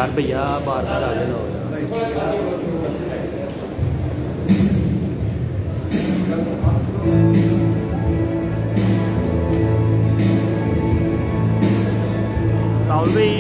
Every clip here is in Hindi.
यार भैया बार बार आ जाना होगा। राहुल भाई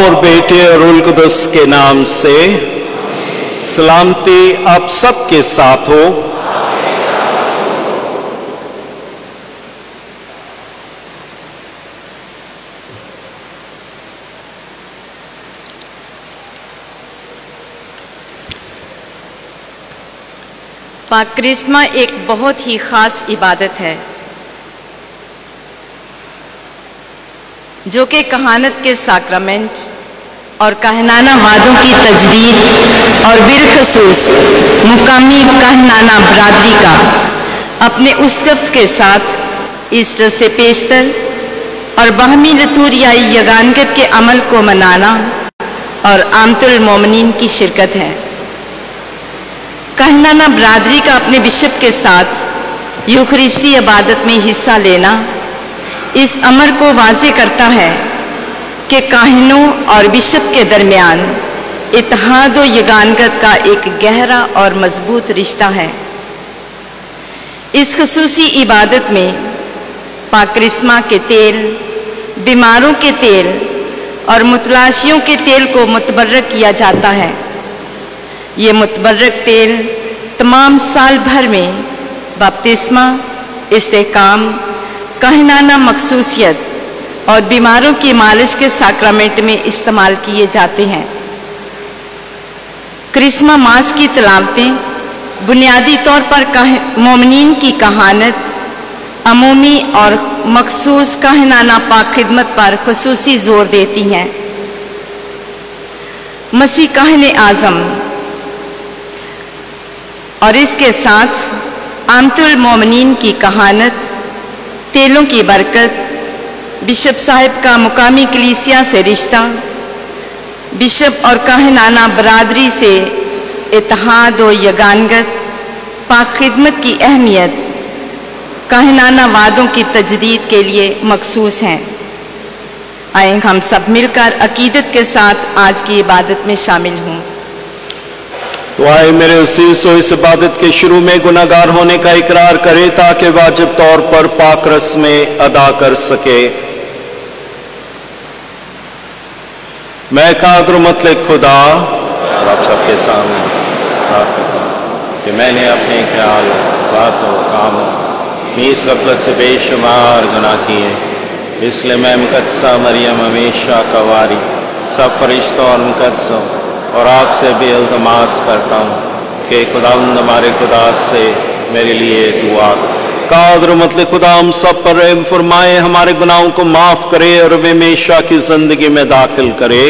और बेटे और रूह कुदस के नाम से सलामती आप सबके साथ हो। पाक क्रिस्मा एक बहुत ही खास इबादत है जो कि कहानत के साक्रामेंट और कहनाना वादों की तजदीद और बिलखसूस मुकामी कहनाना बरादरी का अपने उसकफ के साथ ईस्टर से पेशतर और बाहमी लतूरियाई यगानगत के अमल को मनाना और आमतुल मोमिनीन की शिरकत है। कहनाना बरादरी का अपने बिशप के साथ यूखरिस्ती इबादत में हिस्सा लेना इस अमर को वाज़े करता है कि काहिनों और बिशप के दरमियान इत्तेहाद व यगानगत का एक गहरा और मजबूत रिश्ता है। इस खसूसी इबादत में पाक क्रिस्मा के तेल, बीमारों के तेल और मुतलाशियों के तेल को मुतबर्रक किया जाता है। ये मुतबर्रक तेल तमाम साल भर में बपतिस्मा, इस्तेहकाम, कहनाना मखसूसियत और बीमारों की मालिश के साक्रामेंट में इस्तेमाल किए जाते हैं। क्रिस्मा मास की तिलावतें बुनियादी तौर पर मोमिनीन की कहानत, अमूमी और मखसूस कहनाना पाक खिदमत पर खुसूसी जोर देती हैं। मसीह काहिन आज़म और इसके साथ आमतुल मोमिनीन की कहानत, तेलों की बरकत, बिशप साहिब का मुकामी कलीसिया से रिश्ता, बिशप और कहनाना बरादरी से इत्तेहाद व यगानगत, पाक खिदमत की अहमियत कहनाना वादों की तजदीद के लिए मखसूस हैं। आए हम सब मिलकर अकीदत के साथ आज की इबादत में शामिल हों। तो आए मेरे अज़ीज़ों, इस इबादत के शुरू में गुनाहगार होने का इकरार करे ताकि वाजिब तौर पर पाक रस्में अदा कर सके। मैं कादर मतलब खुदा और आप सबके सामने इकरार करता हूँ कि मैंने अपने ख्याल, बातों, कामों में इस गफलत से बेशुमार गुनाह किए। इसलिए मैं मुकद्दसा मरियम हमेशा का वारी सब फरिश्तों और मुकद्दसों और आपसे भी इल्तमास करता हूँ कि खुदावंद हमारे खुदा से मेरे लिए दुआ कादर मतलब खुदा हम सब पर रहम फरमाए, हमारे गुनाहों को माफ करे और हमेशा की जिंदगी में दाखिल करे।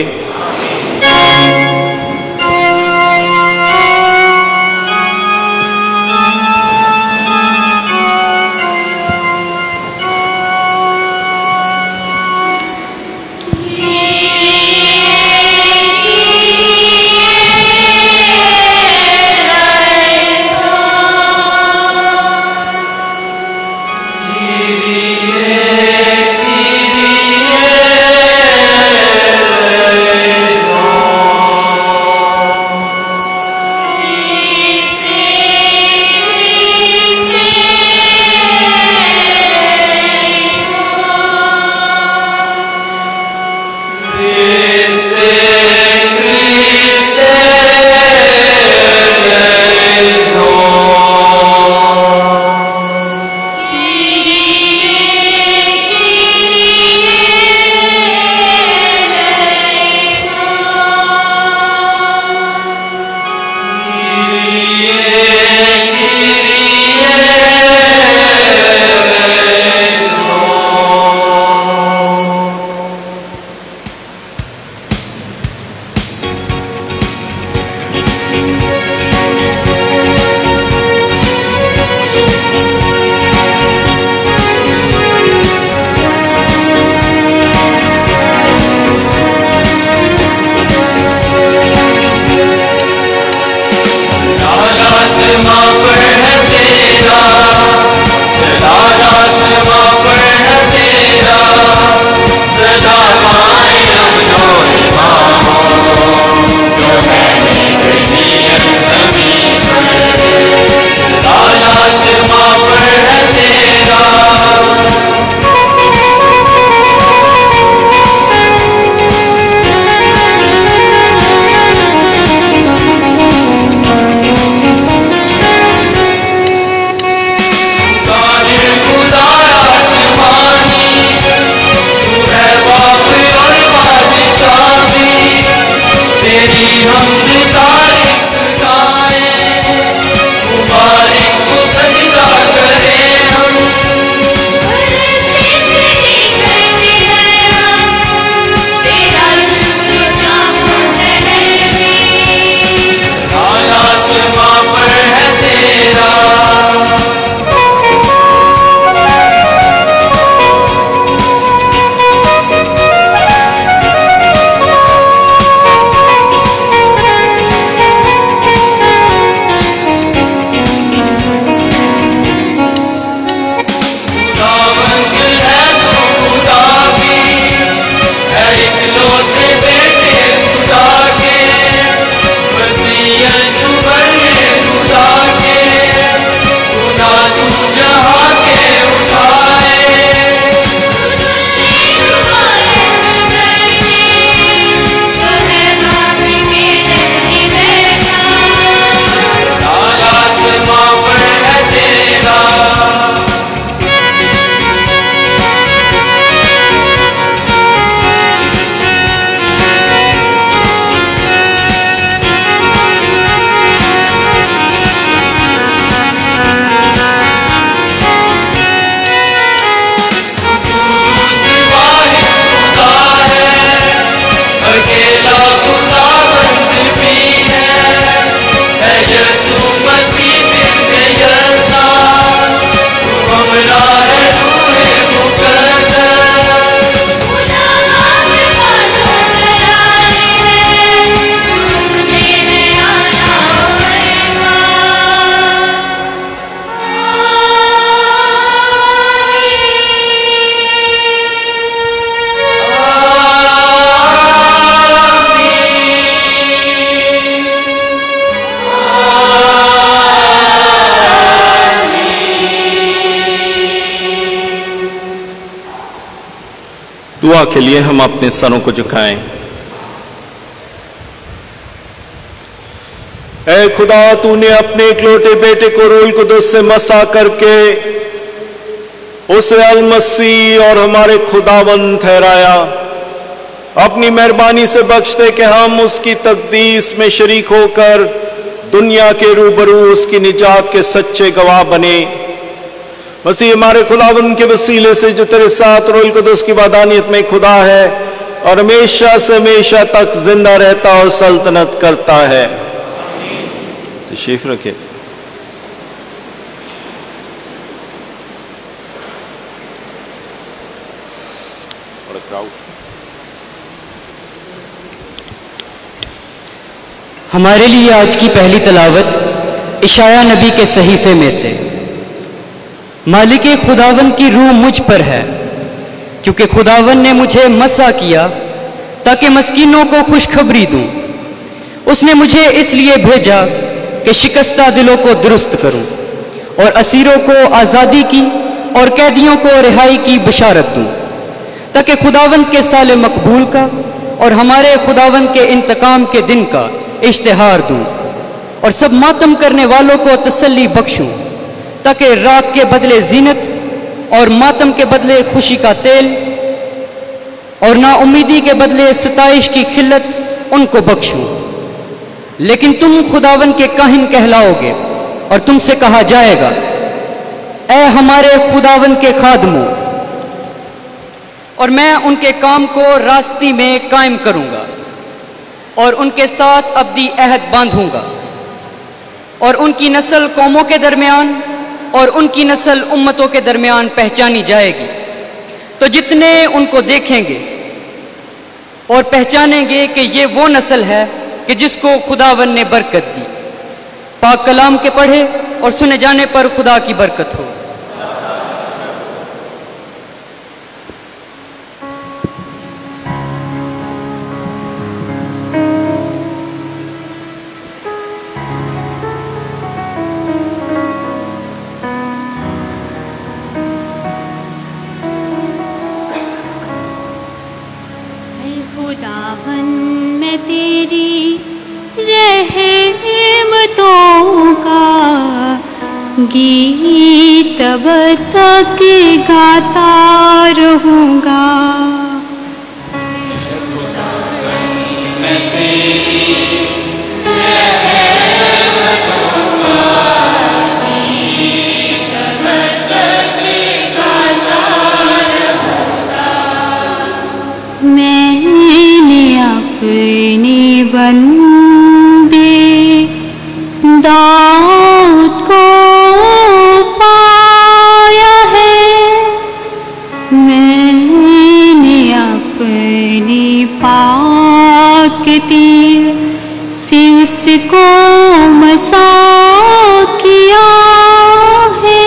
दुआ के लिए हम अपने सरों को झुकाएं। ऐ खुदा, तूने अपने इकलौते बेटे को रूह कुदस से मसा करके उसे अल मसीह और हमारे खुदावंद ठहराया। अपनी मेहरबानी से बख्श दे कि हम उसकी तकदीस में शरीक होकर दुनिया के रूबरू उसकी निजात के सच्चे गवाह बने। मसीह हमारे खुदावंद के वसीले से जो तेरे साथ रूह कुदस की वादानियत में खुदा है और हमेशा से हमेशा तक जिंदा रहता और सल्तनत करता है। तशरीफ रखे। हमारे लिए आज की पहली तलावत इशाया नबी के सहीफे में से। मालिक खुदावन की रूह मुझ पर है, क्योंकि खुदावन ने मुझे मसा किया ताकि मस्कीनों को खुशखबरी दूं। उसने मुझे इसलिए भेजा कि शिकस्ता दिलों को दुरुस्त करूं और असीरों को आज़ादी की और कैदियों को रिहाई की बशारत दूं, ताकि खुदावन के साले मकबूल का और हमारे खुदावन के इंतकाम के दिन का इश्तिहार दूं और सब मातम करने वालों को तसल्ली बख्शूं, ताकि राख के बदले जीनत और मातम के बदले खुशी का तेल और नाउमीदी के बदले सताइश की खिल्लत उनको बख्शूं। लेकिन तुम खुदावन के काहिन कहलाओगे और तुमसे कहा जाएगा, ऐ हमारे खुदावन के खादमों, और मैं उनके काम को रास्ती में कायम करूंगा और उनके साथ अब्दी अहद बांधूंगा, और उनकी नस्ल कौमों के दरमियान और उनकी नस्ल उम्मतों के दरमियान पहचानी जाएगी। तो जितने उनको देखेंगे और पहचानेंगे कि ये वो नस्ल है कि जिसको खुदावन ने बरकत दी। पाक कलाम के पढ़े और सुने जाने पर खुदा की बरकत हो। खुदावन मैं तेरी रहमतों का गीत अब तक गाता रहूँगा। मैंने अपने बंदे दाऊद को पाया है, मैंने अपनी पाक तीर से उसको मसा किया है,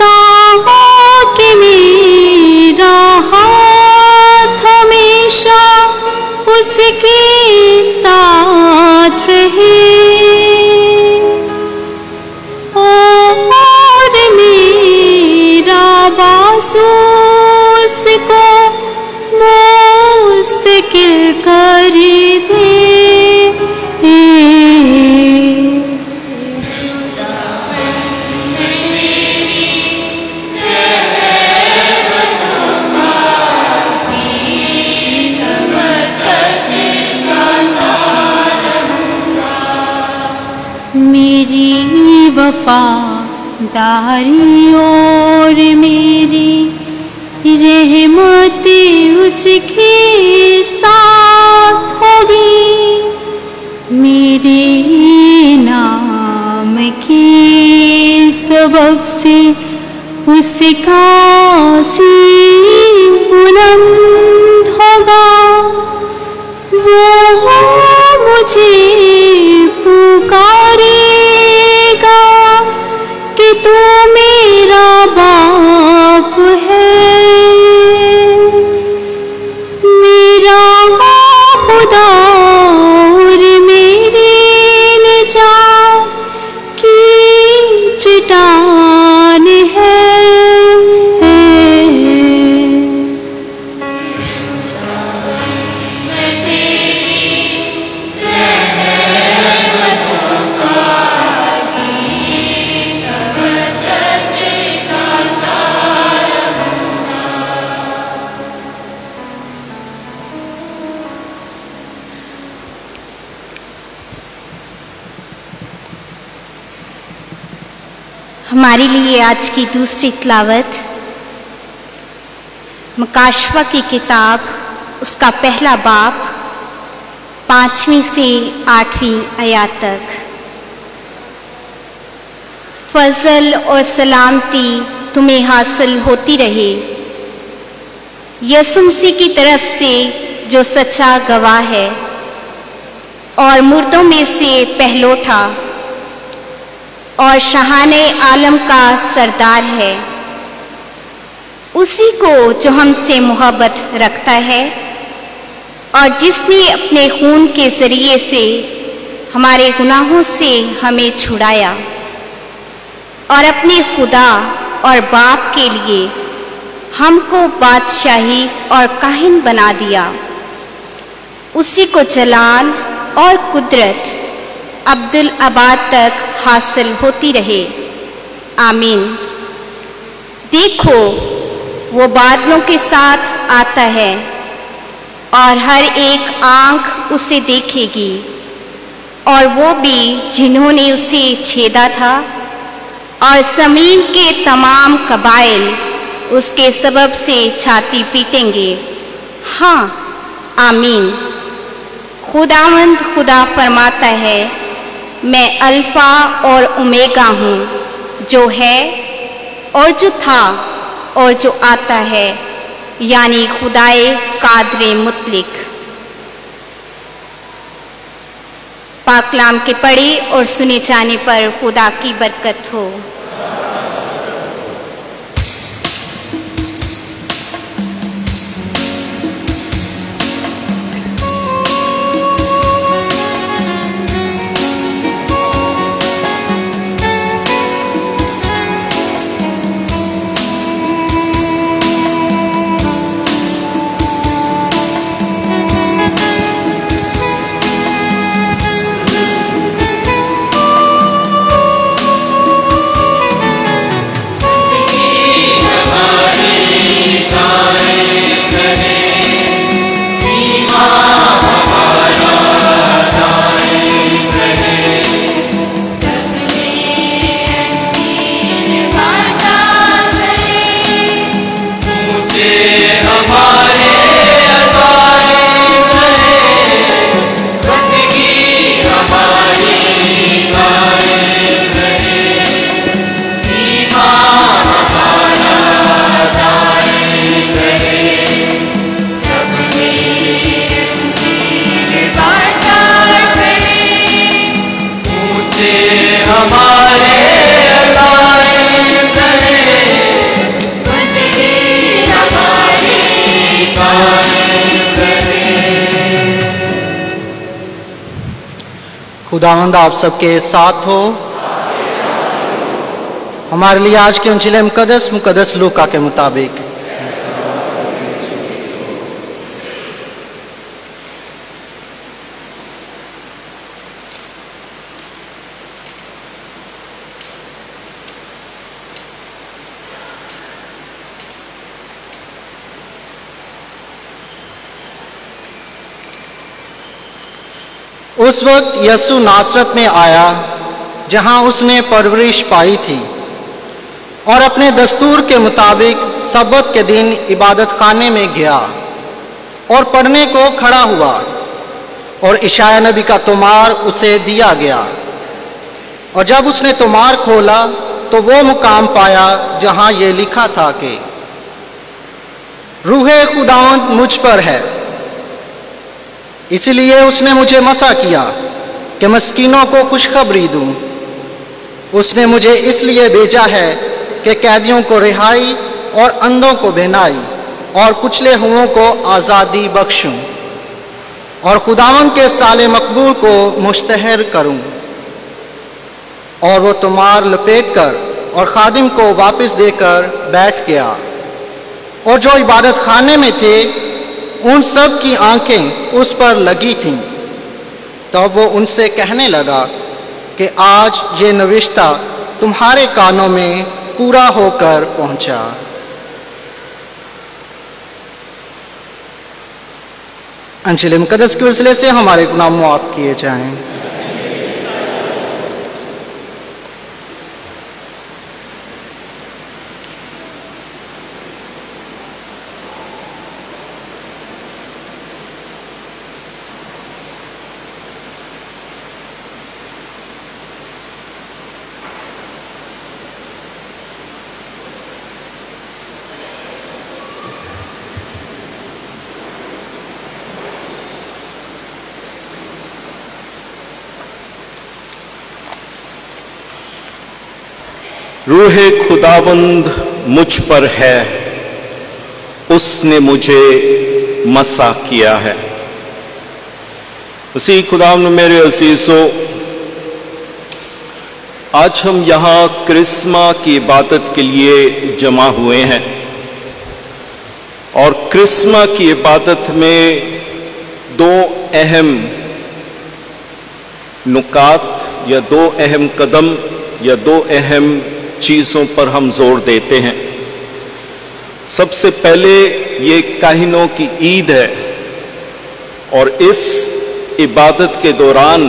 ताकि मेरा हमेशा उसके साथ रहे और मेरा बाजू उसको मुस्तकिल कर दे। मेरी वफादारी और मेरी रहमत उसके साथ होगी, मेरे नाम के सबब से उसका सींग बुलंद होगा। वो मुझे पुकारेगा कि तू मेरा बाप है, मेरा खुदा और मेरी निजात की चट्टान है। हमारे लिए आज की दूसरी तिलावत मकाशवा की किताब उसका पहला बाब 5वीं से 8वीं आयत तक। फजल और सलामती तुम्हें हासिल होती रहे यीशु मसीह की तरफ से जो सच्चा गवाह है और मुर्दों में से पहलोठा और शाहाने आलम का सरदार है। उसी को जो हमसे मोहब्बत रखता है और जिसने अपने खून के जरिए से हमारे गुनाहों से हमें छुड़ाया और अपने खुदा और बाप के लिए हमको बादशाही और काहिन बना दिया। उसी को जलाल और कुदरत अब्दुल अबाद तक हासिल होती रहे। आमीन। देखो वो बादलों के साथ आता है और हर एक आंख उसे देखेगी और वो भी जिन्होंने उसे छेदा था और ज़मीन के तमाम कबाइल उसके सबब से छाती पीटेंगे। हाँ, आमीन। खुदावंद खुदा फरमाता है, मैं अल्फा और ओमेगा हूँ, जो है और जो था और जो आता है, यानी खुदाए कादरे मुतलिक। पाकलाम के पढ़े और सुने जाने पर खुदा की बरकत हो। खुदावंद आप सबके साथ हो। हमारे लिए आज के इंजील मुकद्दस लूका के मुताबिक उस वक्त यीशु नासरत में आया जहां उसने परवरिश पाई थी और अपने दस्तूर के मुताबिक सब्बत के दिन इबादत खाने में गया और पढ़ने को खड़ा हुआ और इशाया नबी का तोमार उसे दिया गया। और जब उसने तोमार खोला तो वो मुकाम पाया जहां ये लिखा था कि रूहे खुदावंद मुझ पर है, इसलिए उसने मुझे मसा किया कि मस्कीनों को खुशखबरी दूं। उसने मुझे इसलिए भेजा है कि कैदियों को रिहाई और अंधों को बेनाई और कुचले हुओं को आज़ादी बख्शूं और खुदावन के साले मकबूल को मुश्तहर करूं। और वो तुमार लपेट कर और खादिम को वापस देकर बैठ गया। और जो इबादत खाने में थे उन सब की आंखें उस पर लगी थीं। तब वो उनसे कहने लगा कि आज ये नविश्ता तुम्हारे कानों में पूरा होकर पहुंचा। अंजील मुकद्दस के वसीले से हमारे गुनाह माफ किए जाएं। रूहे खुदावंद मुझ पर है, उसने मुझे मसा किया है। उसी खुदावंद मेरे अजीजों, आज हम यहाँ क्रिस्मा की इबादत के लिए जमा हुए हैं और क्रिस्मा की इबादत में दो अहम नुकात या दो अहम कदम या दो अहम चीज़ों पर हम जोर देते हैं। सबसे पहले ये काहिनों की ईद है और इस इबादत के दौरान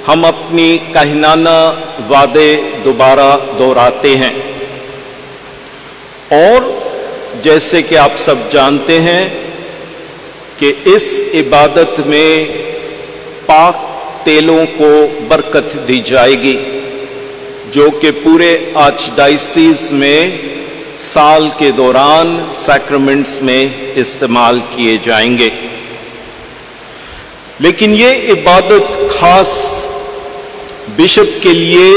हम अपनी काहिनाना वादे दोबारा दोहराते हैं और जैसे कि आप सब जानते हैं कि इस इबादत में पाक तेलों को बरकत दी जाएगी जो कि पूरे आर्चडायसीज में साल के दौरान सैक्रामेंट्स में इस्तेमाल किए जाएंगे। लेकिन ये इबादत खास बिशप के लिए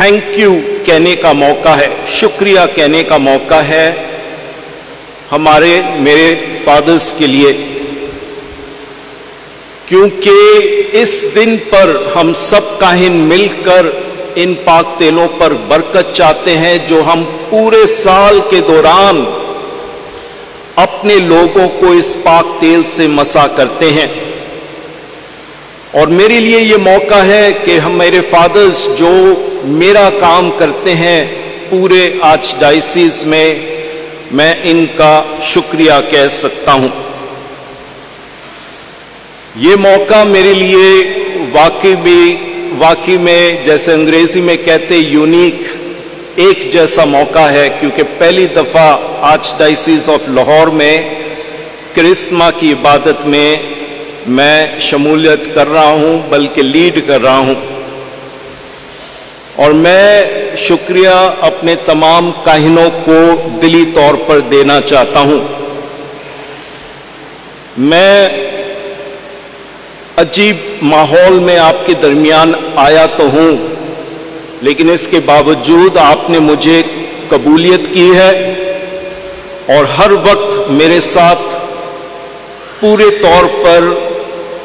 थैंक यू कहने का मौका है, शुक्रिया कहने का मौका है मेरे फादर्स के लिए, क्योंकि इस दिन पर हम सब काहिन मिलकर इन पाक तेलों पर बरकत चाहते हैं जो हम पूरे साल के दौरान अपने लोगों को इस पाक तेल से मसा करते हैं। और मेरे लिए ये मौका है कि हम मेरे फादर्स जो मेरा काम करते हैं पूरे आर्चडायसीज में, मैं इनका शुक्रिया कह सकता हूं। ये मौका मेरे लिए वाकई में जैसे अंग्रेजी में कहते यूनिक, एक जैसा मौका है, क्योंकि पहली दफा आर्चडायसीज ऑफ लाहौर में क्रिस्मा की इबादत में मैं शमूलियत कर रहा हूं, बल्कि लीड कर रहा हूं। और मैं शुक्रिया अपने तमाम काहिनों को दिली तौर पर देना चाहता हूं। मैं अजीब माहौल में आपके दरमियान आया तो हूं, लेकिन इसके बावजूद आपने मुझे कबूलियत की है और हर वक्त मेरे साथ पूरे तौर पर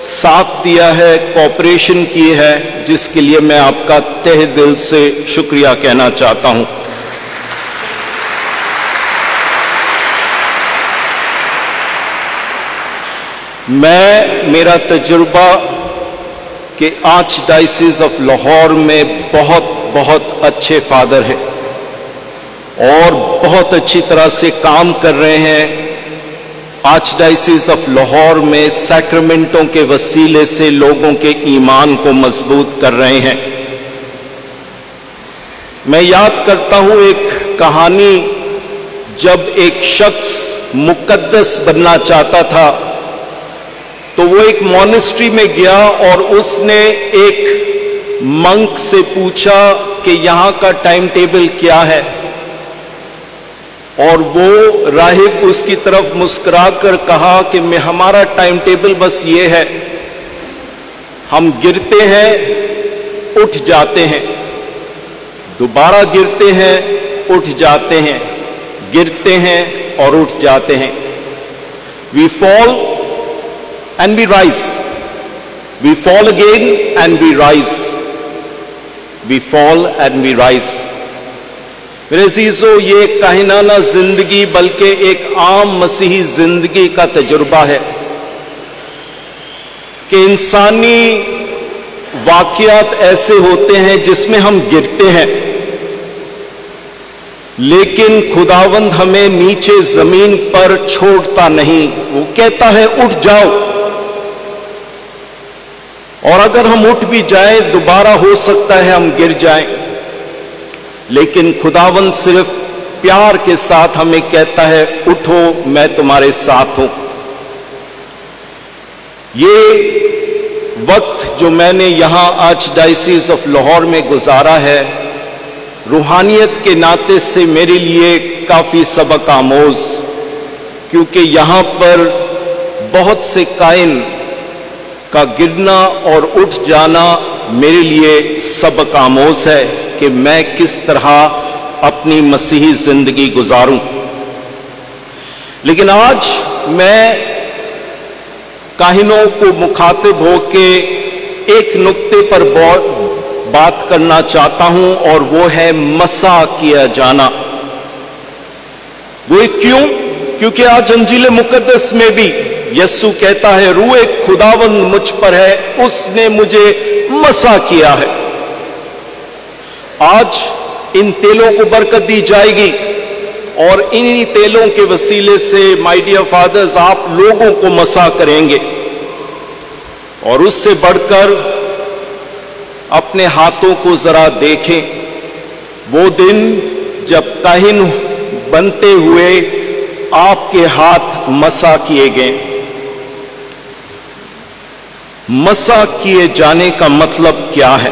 साथ दिया है, कोऑपरेशन की है, जिसके लिए मैं आपका तहे दिल से शुक्रिया कहना चाहता हूं। मेरा तजुर्बा कि आर्चडायसीज ऑफ लाहौर में बहुत अच्छे फादर हैं और बहुत अच्छी तरह से काम कर रहे हैं। आर्चडायसीज ऑफ लाहौर में सैक्रामेंटों के वसीले से लोगों के ईमान को मजबूत कर रहे हैं। मैं याद करता हूं एक कहानी, जब एक शख्स मुकद्दस बनना चाहता था तो वो एक मॉनेस्ट्री में गया और उसने एक मंक से पूछा कि यहाँ का टाइम टेबल क्या है, और वो राहिब उसकी तरफ मुस्कुराकर कहा कि हमारा टाइम टेबल बस ये है, हम गिरते हैं उठ जाते हैं, दोबारा गिरते हैं उठ जाते हैं, गिरते हैं और उठ जाते हैं। We fall and we rise, we fall again and we rise, we fall and we rise। मेरे अज़ीज़ों, ये काहिनाना जिंदगी बल्कि एक आम मसीही जिंदगी का तजुर्बा है कि इंसानी वाक़ियात ऐसे होते हैं जिसमें हम गिरते हैं, लेकिन खुदावंद हमें नीचे जमीन पर छोड़ता नहीं। वो कहता है उठ जाओ, और अगर हम उठ भी जाएं दोबारा हो सकता है हम गिर जाएं, लेकिन खुदावंद सिर्फ प्यार के साथ हमें कहता है उठो, मैं तुम्हारे साथ हूं। ये वक्त जो मैंने यहां आर्चडायसीज ऑफ लाहौर में गुजारा है, रूहानियत के नाते से मेरे लिए काफी सबक आमोज, क्योंकि यहां पर बहुत से कायन का गिरना और उठ जाना मेरे लिए सबक आमोज है कि मैं किस तरह अपनी मसीही जिंदगी गुजारूं। लेकिन आज मैं काहिनों को मुखातिब होके एक नुक्ते पर बात करना चाहता हूं, और वो है मसा किया जाना। वो क्यों? क्योंकि आज अंजील मुकद्दस में भी यीशु कहता है, रूए खुदावंद मुझ पर है, उसने मुझे मसा किया है। आज इन तेलों को बरकत दी जाएगी, और इन्हीं तेलों के वसीले से माय डियर फादर्स आप लोगों को मसा करेंगे। और उससे बढ़कर अपने हाथों को जरा देखें, वो दिन जब काहिन बनते हुए आपके हाथ मसा किए गए। मसा किए जाने का मतलब क्या है?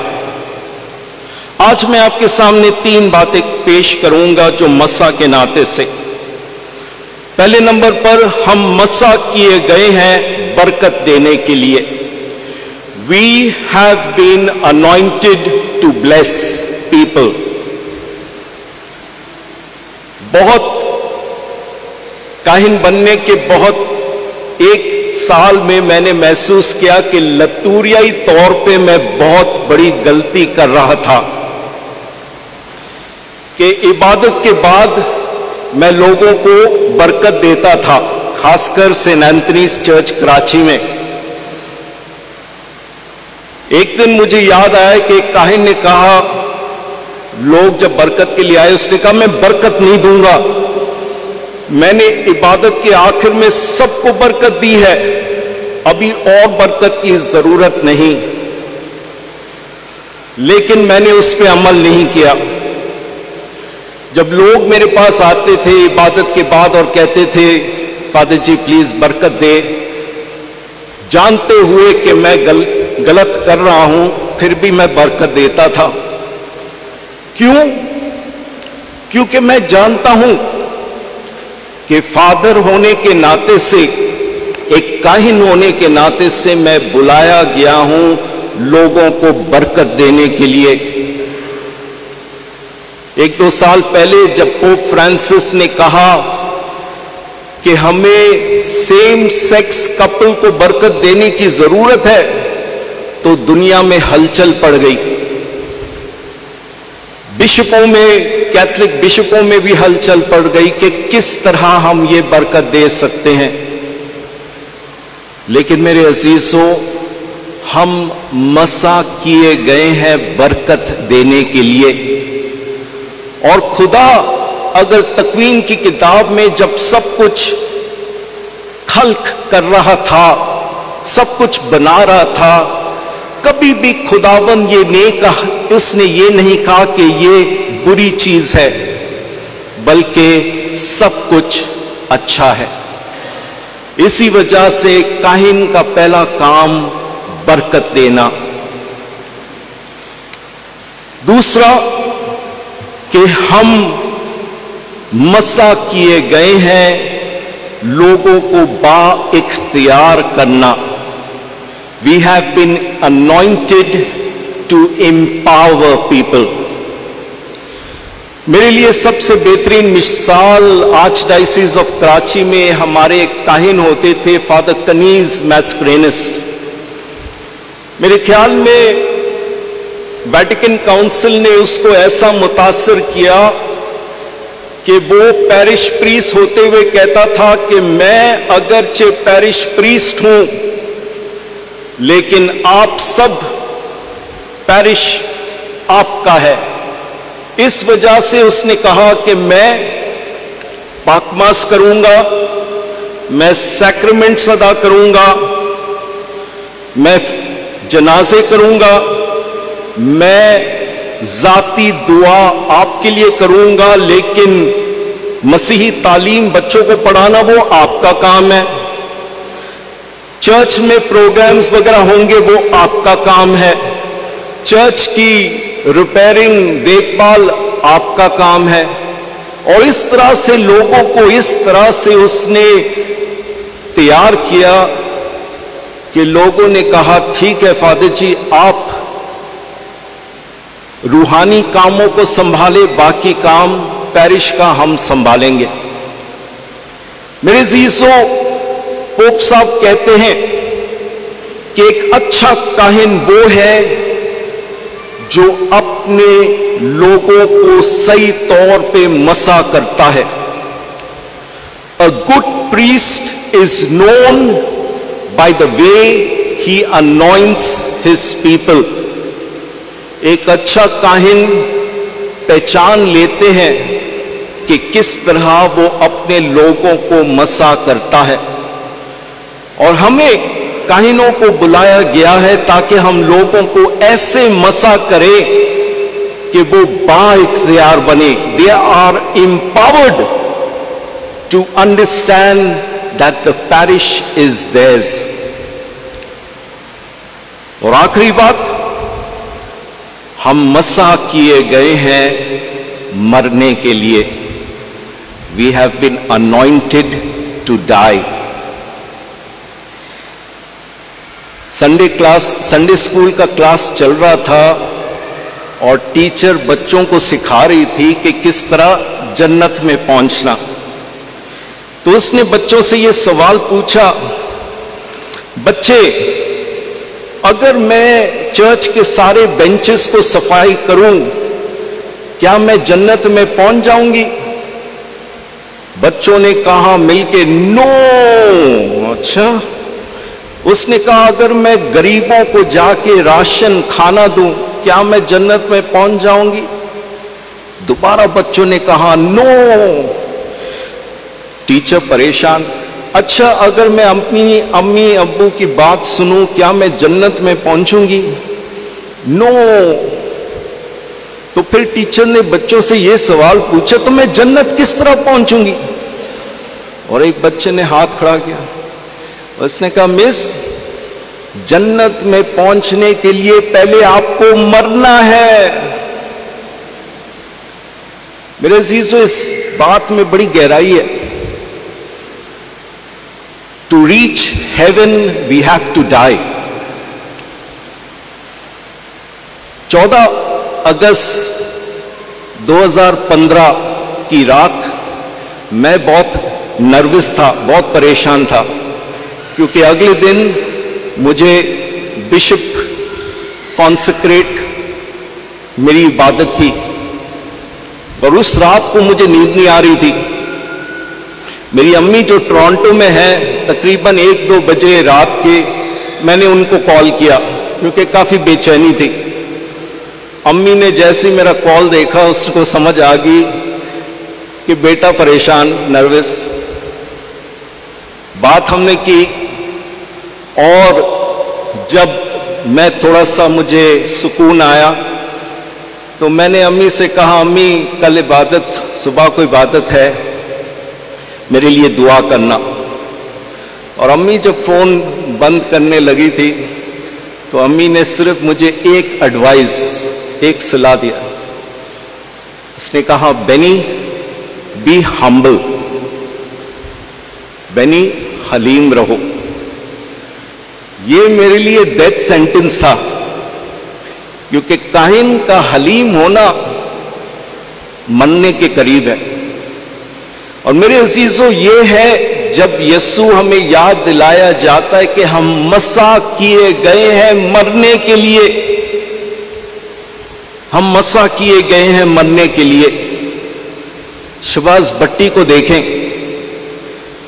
आज मैं आपके सामने 3 बातें पेश करूंगा जो मसा के नाते से। पहले नंबर पर हम मसा किए गए हैं बरकत देने के लिए। We have been anointed to bless people. बहुत काहिन बनने के बहुत 1 साल में मैंने महसूस किया कि लतूरियाई तौर पे मैं बहुत बड़ी गलती कर रहा था कि इबादत के बाद मैं लोगों को बरकत देता था, खासकर सेंट एंथनीज चर्च कराची में। एक दिन मुझे याद आया कि काहिन ने कहा, लोग जब बरकत के लिए आए, उसने कहा मैं बरकत नहीं दूंगा, मैंने इबादत के आखिर में सबको बरकत दी है, अभी और बरकत की जरूरत नहीं। लेकिन मैंने उस पर अमल नहीं किया। जब लोग मेरे पास आते थे इबादत के बाद और कहते थे, फादर जी प्लीज बरकत दे, जानते हुए कि मैं गलत कर रहा हूं, फिर भी मैं बरकत देता था। क्यों? क्योंकि मैं जानता हूं कि फादर होने के नाते से, एक काहिन होने के नाते से मैं बुलाया गया हूं लोगों को बरकत देने के लिए। 1-2 साल पहले जब पोप फ्रांसिस ने कहा कि हमें सेम सेक्स कपल को बरकत देने की जरूरत है, तो दुनिया में हलचल पड़ गई। बिशपों में, कैथलिक बिशपों में भी हलचल पड़ गई कि किस तरह हम ये बरकत दे सकते हैं। लेकिन मेरे अजीजों, हम मसा किए गए हैं बरकत देने के लिए। और खुदा अगर तकवीन की किताब में जब सब कुछ खल्क कर रहा था, सब कुछ बना रहा था, कभी भी खुदावन ये नहीं कहा, उसने ये नहीं कहा कि ये बुरी चीज है, बल्कि सब कुछ अच्छा है। इसी वजह से काहिन का पहला काम बरकत देना। दूसरा कि हम मसा किए गए हैं लोगों को बा-इख्तियार करना। We have been anointed to empower people. मेरे लिए सबसे बेहतरीन मिसाल आर्चडायोसीस ऑफ कराची में हमारे एक काहिन होते थे, फादर कनीज मैस्क्रेनस। मेरे ख्याल में वेटिकन काउंसिल ने उसको ऐसा मुतासर किया कि वो पैरिश प्रीस्ट होते हुए कहता था कि मैं अगरचे पैरिश प्रीस्ट हूं, लेकिन आप सब पैरिश आपका है। इस वजह से उसने कहा कि मैं पाकमास करूंगा, मैं सैक्रामेंट्स अदा करूंगा, मैं जनाजे करूंगा, मैं जाती दुआ आपके लिए करूंगा, लेकिन मसीही तालीम बच्चों को पढ़ाना वो आपका काम है। चर्च में प्रोग्राम्स वगैरह होंगे वो आपका काम है। चर्च की रिपेयरिंग, देखभाल आपका काम है। और इस तरह से लोगों को इस तरह से उसने तैयार किया कि लोगों ने कहा ठीक है फादर जी, आप रूहानी कामों को संभाले, बाकी काम पैरिश का हम संभालेंगे। मेरे अजीजों, पोप साहब कहते हैं कि एक अच्छा काहिन वो है जो अपने लोगों को सही तौर पे मसा करता है। A good priest is known by the way he anoints his people. एक अच्छा काहिन पहचान लेते हैं कि किस तरह वो अपने लोगों को मसा करता है, और हमें काहिनों को बुलाया गया है ताकि हम लोगों को ऐसे मसा करें कि वो बाइख्तियार बने। They are empowered to understand that the parish is theirs. और आखिरी बात, हम मसा किए गए हैं मरने के लिए। We have been anointed to die. Sunday school का क्लास चल रहा था और टीचर बच्चों को सिखा रही थी कि किस तरह जन्नत में पहुंचना। तो उसने बच्चों से यह सवाल पूछा, बच्चे, अगर मैं चर्च के सारे बेंचेस को सफाई करूं, क्या मैं जन्नत में पहुंच जाऊंगी? बच्चों ने कहा मिलके, नो। अच्छा। उसने कहा, अगर मैं गरीबों को जाके राशन खाना दूं, क्या मैं जन्नत में पहुंच जाऊंगी? दोबारा बच्चों ने कहा नो। टीचर परेशान, अच्छा, अगर मैं अपनी अम्मी अब्बू की बात सुनूं, क्या मैं जन्नत में पहुंचूंगी? नो। तो फिर टीचर ने बच्चों से यह सवाल पूछा, तो मैं जन्नत किस तरह पहुंचूंगी? और एक बच्चे ने हाथ खड़ा किया, उसने कहा, मिस, जन्नत में पहुंचने के लिए पहले आपको मरना है। मेरे अजीजों, इस बात में बड़ी गहराई है। To reach heaven we have to die. 14 अगस्त 2015 की रात मैं बहुत नर्वस था, बहुत परेशान था, क्योंकि अगले दिन मुझे बिशप कॉन्सेक्रेट मेरी इबादत थी, और उस रात को मुझे नींद नहीं आ रही थी। मेरी अम्मी जो टोरंटो में है, तकरीबन 1-2 बजे रात के मैंने उनको कॉल किया, क्योंकि काफ़ी बेचैनी थी। अम्मी ने जैसे मेरा कॉल देखा, उसको समझ आ गई कि बेटा परेशान, नर्वस। बात हमने की, और जब मैं थोड़ा सा मुझे सुकून आया तो मैंने अम्मी से कहा, अम्मी, कल इबादत, सुबह को इबादत है, मेरे लिए दुआ करना। और अम्मी जब फ़ोन बंद करने लगी थी तो अम्मी ने सिर्फ मुझे एक एडवाइस, एक सलाह दिया। उसने कहा, बेनी, बी हम्बल, बेनी, हलीम रहो। ये मेरे लिए डेथ सेंटेंस था, क्योंकि काहिन का हलीम होना मरने के करीब है। और मेरे अजीजों, ये है जब यीशु हमें याद दिलाया जाता है कि हम मसा किए गए हैं मरने के लिए। हम मसा किए गए हैं मरने के लिए। शहबाज भट्टी को देखें,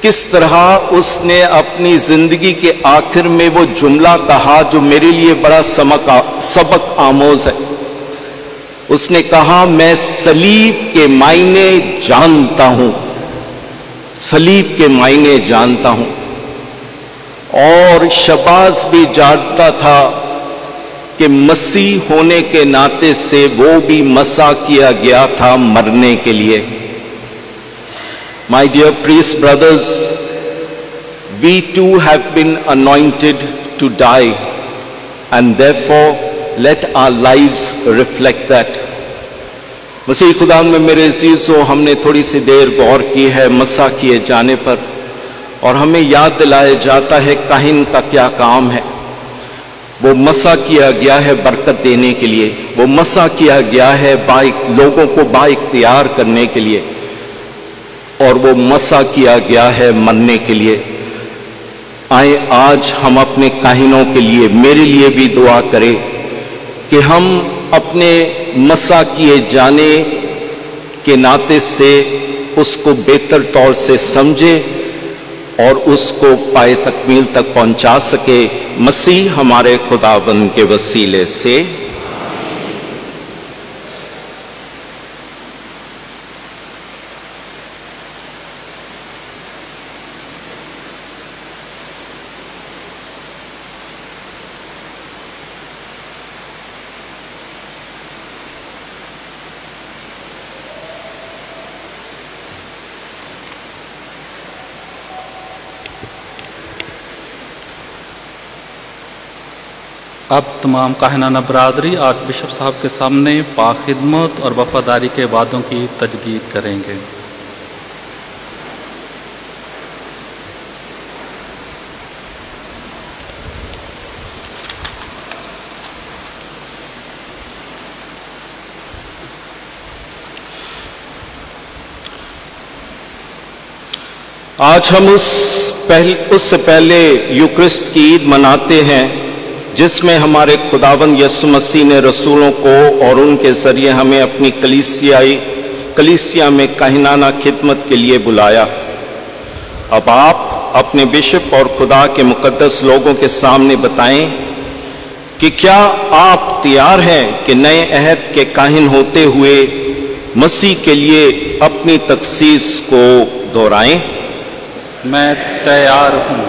किस तरह उसने अपनी जिंदगी के आखिर में वो जुमला कहा जो मेरे लिए बड़ा सबक आमोज है। उसने कहा, मैं सलीब के मायने जानता हूं, सलीब के मायने जानता हूं। और शहबाज भी जानता था कि मसीह होने के नाते से वो भी मसा किया गया था मरने के लिए। My dear priest brothers, we too have been anointed to die, and therefore let our lives reflect that. मसीह खुदा में मेरे अज़ीज़ों, हमने थोड़ी सी देर गौर की है मसा किए जाने पर, और हमें याद दिलाया जाता है काहिन का क्या काम है। वो मसा किया गया है बरकत देने के लिए, वो मसा किया गया है लोगों को बाइख्तियार करने के लिए, और वो मसा किया गया है मरने के लिए। आए आज हम अपने काहिनों के लिए, मेरे लिए भी दुआ करें कि हम अपने मसा किए जाने के नाते से उसको बेहतर तौर से समझें और उसको पाए तकमील तक पहुंचा सके, मसीह हमारे खुदावंद के वसीले से। अब तमाम काहिनाना बरादरी आज बिशप साहब के सामने पाखिदमत और वफादारी के वादों की तजदीद करेंगे। आज हम उससे पहले यूक्रिस्ट की ईद मनाते हैं, जिसमें हमारे खुदावंद यीशु मसीह ने रसूलों को और उनके जरिए हमें अपनी कलीसिया में काहिनाना खिदमत के लिए बुलाया। अब आप अपने बिशप और खुदा के मुकद्दस लोगों के सामने बताएं कि क्या आप तैयार हैं कि नए अहद के काहिन होते हुए मसीह के लिए अपनी तखसीस को दोहराएं? मैं तैयार हूँ।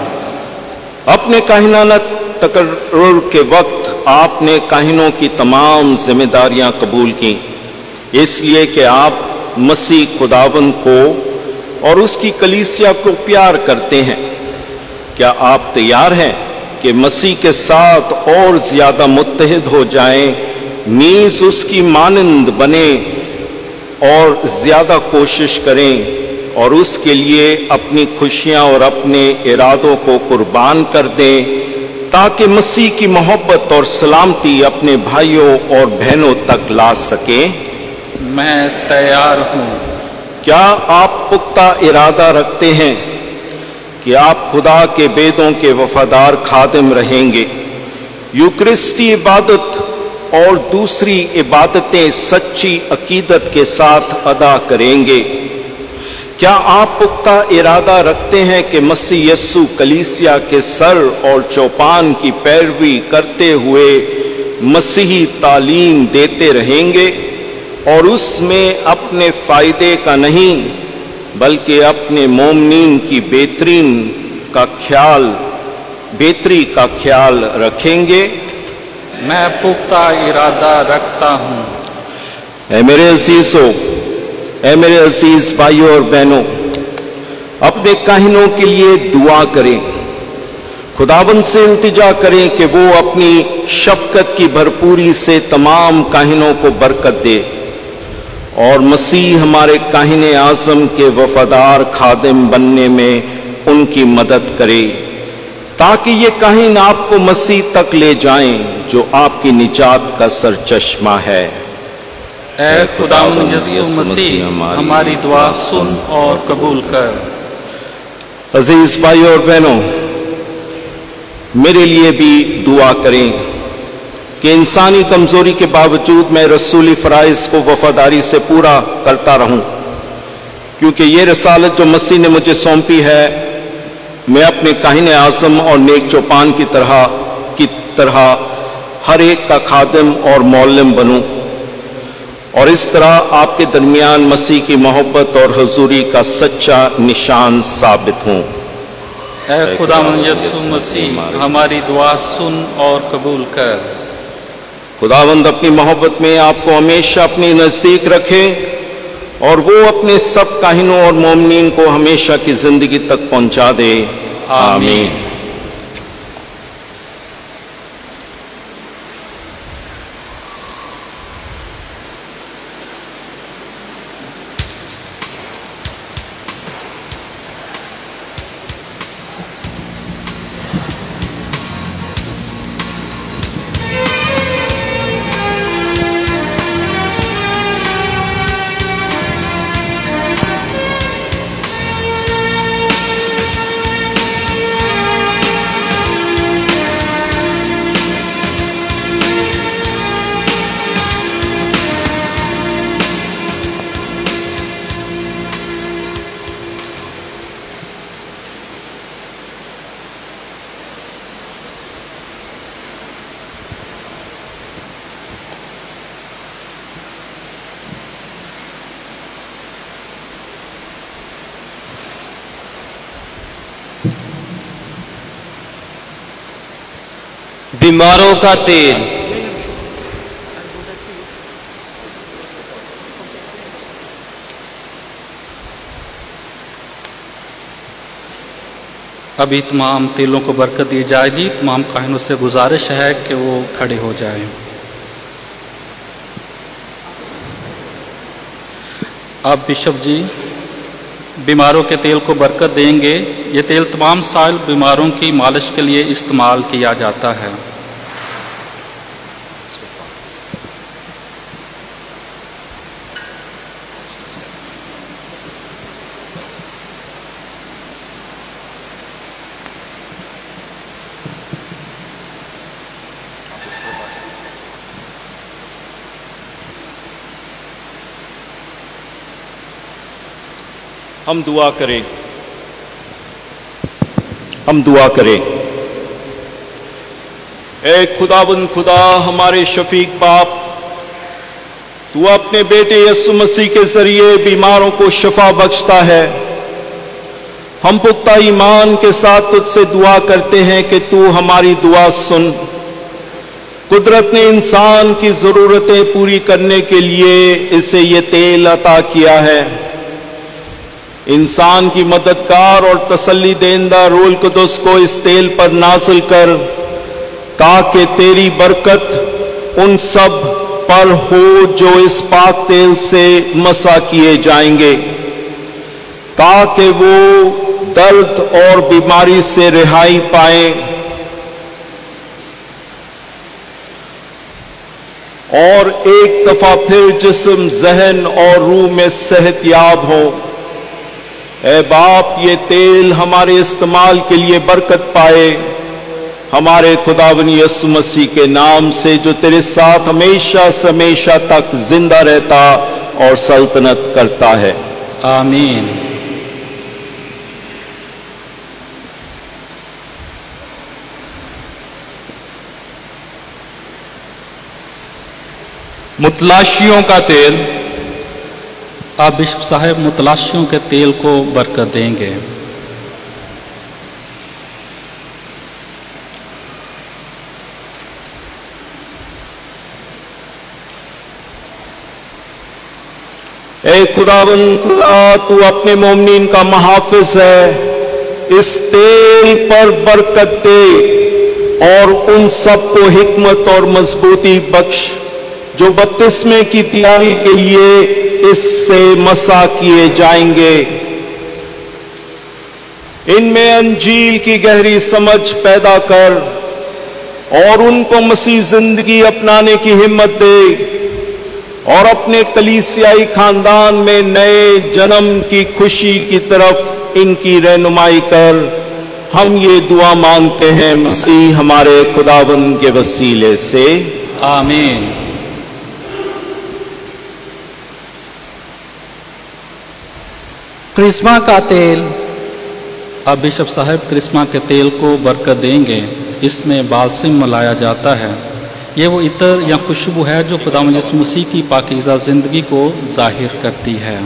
अपने काहिनाना तकर्रुर के वक्त आपने काहिनों की तमाम जिम्मेदारियां कबूल की, इसलिए कि आप मसीह खुदावंद को और उसकी कलीसिया को प्यार करते हैं। क्या आप तैयार हैं कि मसीह के साथ और ज्यादा मुत्तहिद हो जाएं, नीज उसकी मानंद बने और ज्यादा कोशिश करें और उसके लिए अपनी खुशियां और अपने इरादों को कुर्बान कर दें, ताकि मसीह की मोहब्बत और सलामती अपने भाइयों और बहनों तक ला सके? मैं तैयार हूँ। क्या आप पुख्ता इरादा रखते हैं कि आप खुदा के बेदों के वफादार खादिम रहेंगे, यूक्रिस्ती इबादत और दूसरी इबादतें सच्ची अकीदत के साथ अदा करेंगे? क्या आप पुख्ता इरादा रखते हैं कि मसीह यस्सु कलीसिया के सर और चौपान की पैरवी करते हुए मसीही तालीम देते रहेंगे और उसमें अपने फायदे का नहीं बल्कि अपने मोमनीन की बेहतरी का ख्याल रखेंगे? मैं पुख्ता इरादा रखता हूँ। ऐ मेरे अजीजों, ऐ मेरे अजीज भाइयों और बहनों, अपने काहिनों के लिए दुआ करें, खुदावंद से इल्तिजा करें कि वो अपनी शफकत की भरपूरी से तमाम काहिनों को बरकत दे और मसीह हमारे काहिने आज़म के वफादार खादिम बनने में उनकी मदद करे, ताकि ये काहिन आपको मसीह तक ले जाएं जो आपकी निजात का सरचश्मा है। ऐ खुदावंद यीशु मसीह, हमारी दुआ सुन और कबूल कर। अजीज भाइयों और बहनों, मेरे लिए भी दुआ करें कि इंसानी कमजोरी के बावजूद मैं रसूली फराइज को वफादारी से पूरा करता रहूं, क्योंकि ये रसालत जो मसीह ने मुझे सौंपी है, मैं अपने काहिने आज़म और नेक चौपान की तरह हर एक का खादिम और मौल्लम बनूं और इस तरह आपके दरमियान मसीह की मोहब्बत और हुजूरी का सच्चा निशान साबित हूं। ऐ खुदावंद यीशु मसीह, हमारी दुआ सुन और कबूल कर। खुदावंद अपनी मोहब्बत में आपको हमेशा अपने नजदीक रखे और वो अपने सब काहिनों और मोमनीन को हमेशा की जिंदगी तक पहुंचा दे। आमीन। बीमारों का तेल। अभी तमाम तेलों को बरकत दी जाएगी। तमाम काहिनों से गुजारिश है कि वो खड़े हो जाएं। अब बिशप जी बीमारों के तेल को बरकत देंगे। ये तेल तमाम साल बीमारों की मालिश के लिए इस्तेमाल किया जाता है। हम दुआ करें। हम दुआ करें। ए खुदावंद खुदा, हमारे शफीक बाप, तू अपने बेटे यीशु मसीह के जरिए बीमारों को शफा बख्शता है। हम पुख्ता ईमान के साथ तुझसे दुआ करते हैं कि तू हमारी दुआ सुन। कुदरत ने इंसान की जरूरतें पूरी करने के लिए इसे ये तेल अता किया है। इंसान की मददगार और तसल्ली देंदा रूह कुदस को इस तेल पर नाज़िल कर, ताकि तेरी बरकत उन सब पर हो जो इस पाक तेल से मसा किए जाएंगे, ताकि वो दर्द और बीमारी से रिहाई पाएं और एक दफा फिर जिस्म, जहन और रूह में सेहतयाब हो। ऐ बाप, ये तेल हमारे इस्तेमाल के लिए बरकत पाए, हमारे खुदावन यीशु मसीह के नाम से, जो तेरे साथ हमेशा से हमेशा तक जिंदा रहता और सल्तनत करता है। आमीन। मुतलाशियों का तेल। आप बिशप साहब मुतलाशियों के तेल को बरकत देंगे। ए खुदावंद खुदा, तू अपने मोमिनीन का मुहाफिज है। इस तेल पर बरकत दे और उन सबको हिकमत और मजबूती बख्श जो बपतिस्मे की तैयारी के लिए इससे मसा किए जाएंगे। इनमें अंजील की गहरी समझ पैदा कर और उनको मसीह जिंदगी अपनाने की हिम्मत दे और अपने कलीसियाई खानदान में नए जन्म की खुशी की तरफ इनकी रहनुमाई कर। हम ये दुआ मांगते हैं मसीह हमारे खुदावन के वसीले से, आमीन। क्रिस्मा का तेल। अब बिशप साहब क्रिस्मा के तेल को बरकत देंगे। इसमें बालसिम मिलाया जाता है। ये वो इतर या खुशबू है जो खुदावंद यीशु मसीह की पाकीज़ा ज़िंदगी को जाहिर करती है।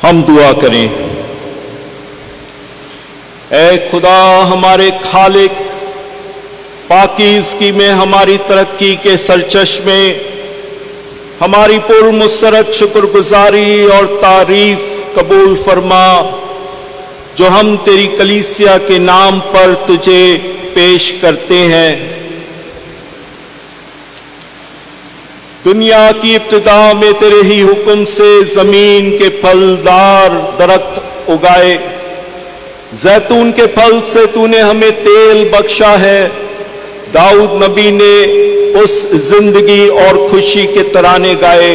हम दुआ करें। ऐ खुदा हमारे खालिक, पाकीज़गी में हमारी तरक्की के सरचश्मे हमारी पुरमुसरत शुक्रगुजारी और तारीफ कबूल फरमा, जो हम तेरी कलीसिया के नाम पर तुझे पेश करते हैं। दुनिया की इब्तिदा में तेरे ही हुक्म से जमीन के फलदार दरख्त उगाए। जैतून के फल से तूने हमें तेल बख्शा है। दाऊद नबी ने उस जिंदगी और खुशी के तराने गाए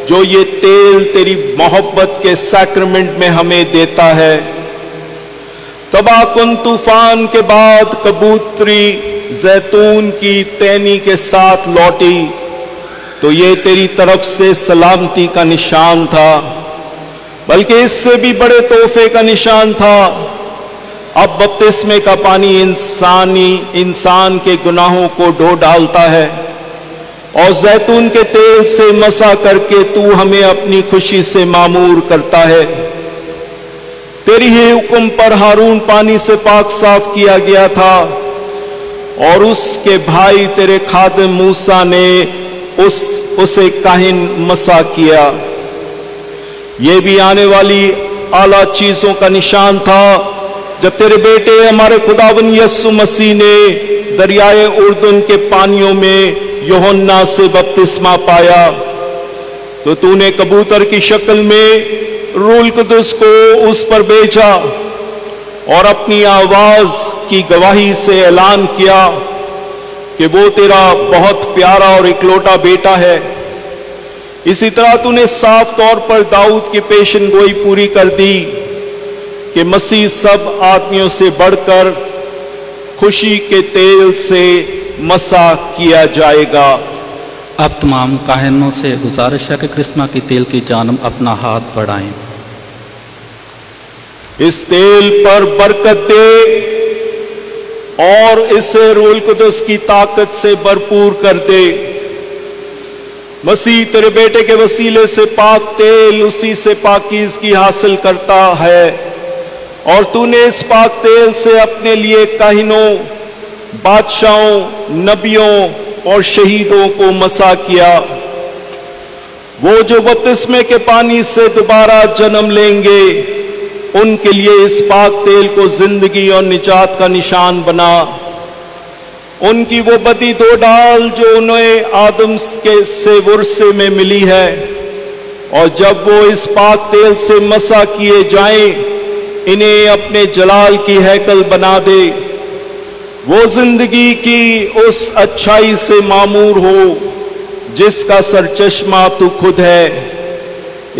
जो ये तेल तेरी मोहब्बत के सैक्रमेंट में हमें देता है। तबाहकुन तूफान के बाद कबूतरी जैतून की तैनी के साथ लौटी तो ये तेरी तरफ से सलामती का निशान था, बल्कि इससे भी बड़े तोहफे का निशान था। अब बपतिस्मे का पानी इंसान के गुनाहों को धो डालता है और जैतून के तेल से मसा करके तू हमें अपनी खुशी से मामूर करता है। तेरी ही हुक्म पर हारून पानी से पाक साफ किया गया था और उसके भाई तेरे खादिम मूसा ने उसे काहिन मसा किया। यह भी आने वाली आला चीजों का निशान था जब तेरे बेटे हमारे खुदावन यीशु मसीह ने दरियाए उर्दन के पानियों में यूहन्ना से बपतिस्मा पाया तो तूने कबूतर की शक्ल में रूह कुदस को उस पर भेजा और अपनी आवाज की गवाही से ऐलान किया कि वो तेरा बहुत प्यारा और इकलौता बेटा है। इसी तरह तूने साफ तौर पर दाऊद की पेशन गोई पूरी कर दी कि मसीह सब आदमियों से बढ़कर खुशी के तेल से मसा किया जाएगा। अब तमाम काहिनों से गुजारिश है कि क्रिस्मा की तेल की जानब अपना हाथ बढ़ाएं। इस तेल पर बरकत दे और इसे रूह कुदस की ताकत से भरपूर कर दे। मसीह तेरे बेटे के वसीले से पाक तेल उसी से पाकीज़गी हासिल करता है और तूने इस पाक तेल से अपने लिए काहिनों, बादशाहों, नबियों और शहीदों को मसा किया। वो जो बपतिस्मे के पानी से दोबारा जन्म लेंगे उनके लिए इस पाक तेल को जिंदगी और निजात का निशान बना। उनकी वो बदी दो डाल जो उन्हें आदम के से वर्से में मिली है और जब वो इस पाक तेल से मसा किए जाएं इन्हें अपने जलाल की हैकल बना दे। वो जिंदगी की उस अच्छाई से मामूर हो जिसका सरचश्मा तू खुद है।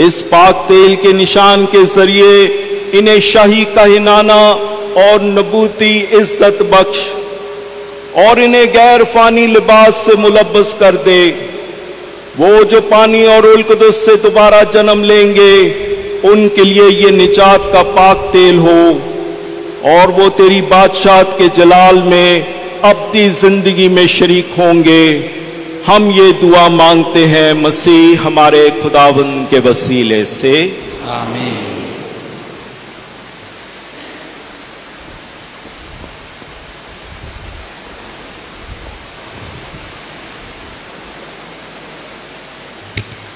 इस पाक तेल के निशान के जरिए इन्हें शाही काहिनाना और नबूती इज्जत बख्श और इन्हें गैर फानी लिबास से मुलब्बस कर दे। वो जो पानी और रूह कुदस से दोबारा जन्म लेंगे उनके लिए ये निजात का पाक तेल हो और वो तेरी बादशाहत के जलाल में अब्दी जिंदगी में शरीक होंगे। हम ये दुआ मांगते हैं मसीह हमारे खुदावंद के वसीले से, आमीन।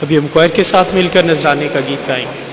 अभी हम क्वायर के साथ मिलकर नजराने का गीत गाएंगे।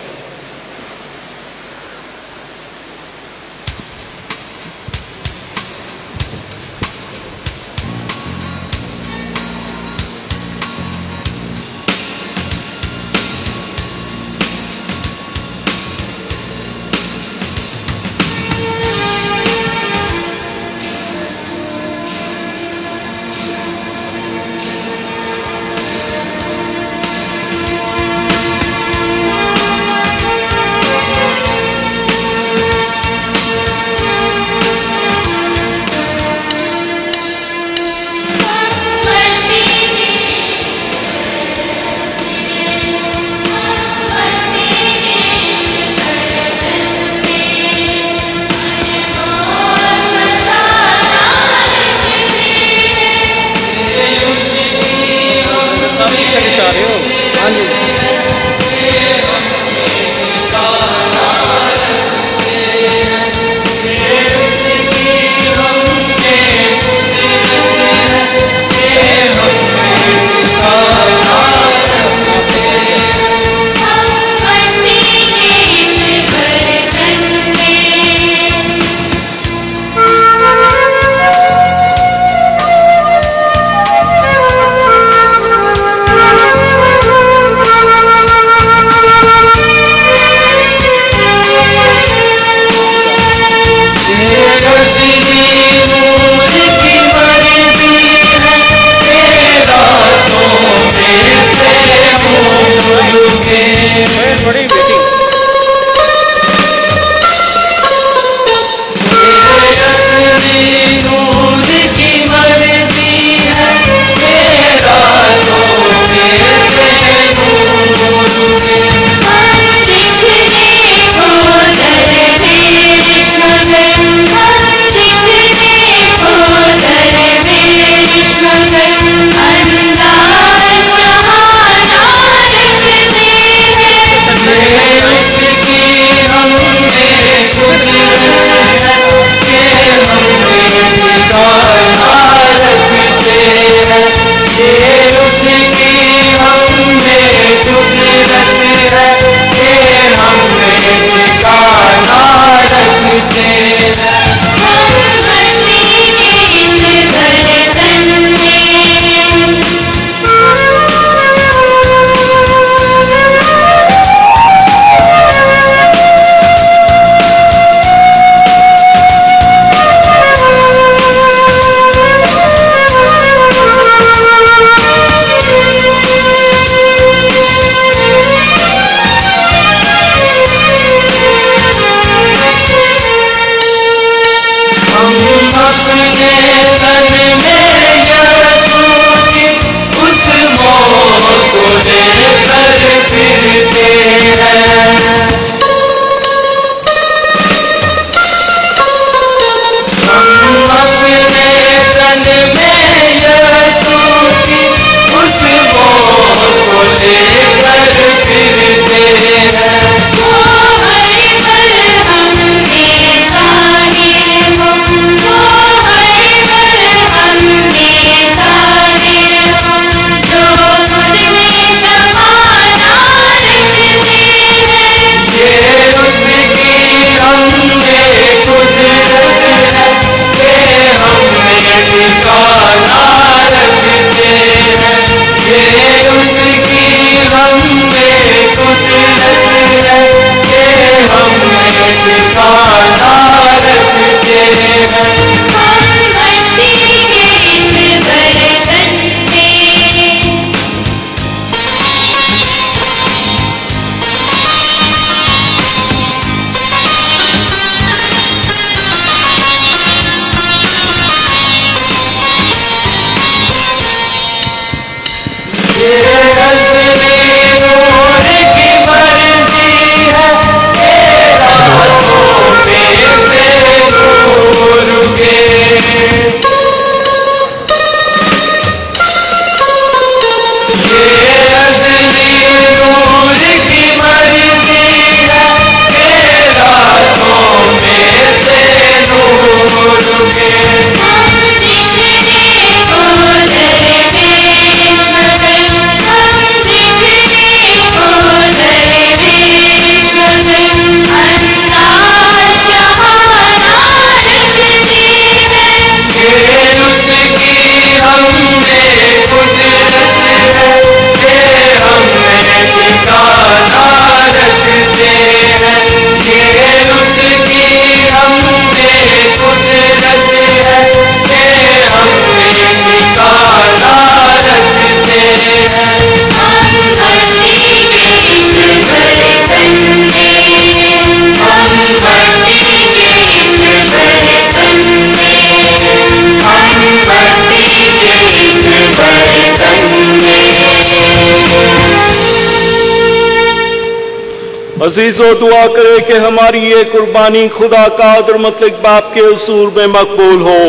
अजीजों, दुआ करे कि हमारी ये कुर्बानी खुदा का और मतलब बाप के उसूल में मकबूल हो।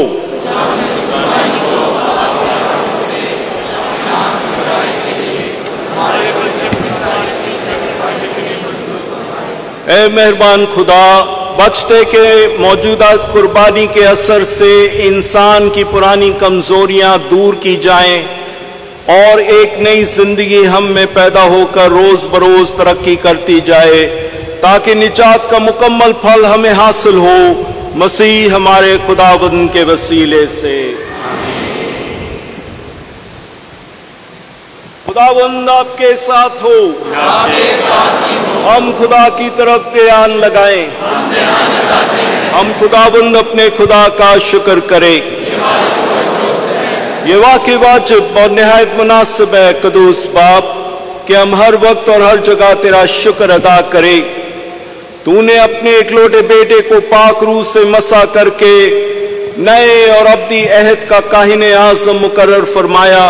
ए मेहरबान खुदा, बचते के मौजूदा कुर्बानी के असर से इंसान की पुरानी कमजोरियां दूर की जाएं और एक नई जिंदगी हम में पैदा होकर रोज बरोज तरक्की करती जाए, ताकि निजात का मुकम्मल फल हमें हासिल हो, मसीह हमारे खुदावंद के वसीले से। खुदावंद आपके साथ हो। हम खुदा की तरफ ध्यान लगाएं। हम खुदावंद अपने खुदा का शुक्र करें। ये वाकई वाजिब और निहायत मुनासिब है कदूस बाप कि हम हर वक्त और हर जगह तेरा शुक्र अदा करें। तूने अपने इकलौते बेटे को पाक रूह से मसा करके नए और अब्दी अहद का काहिने आज़म मुकर्रर फरमाया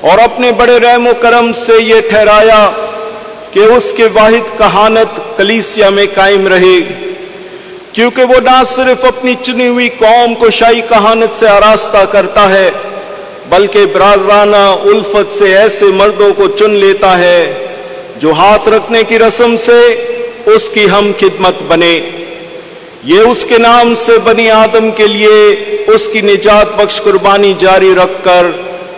और अपने बड़े रहम करम से ये ठहराया कि उसके वाहिद कहानत कलीसिया में कायम रहे, क्योंकि वो ना सिर्फ अपनी चुनी हुई कौम को शाही कहानत से आरास्ता करता है, बल्कि बरादराना उल्फत से ऐसे मर्दों को चुन लेता है जो हाथ रखने की रस्म से उसकी हम खिदमत बने। ये उसके नाम से बनी आदम के लिए उसकी निजात बख्श कुर्बानी जारी रखकर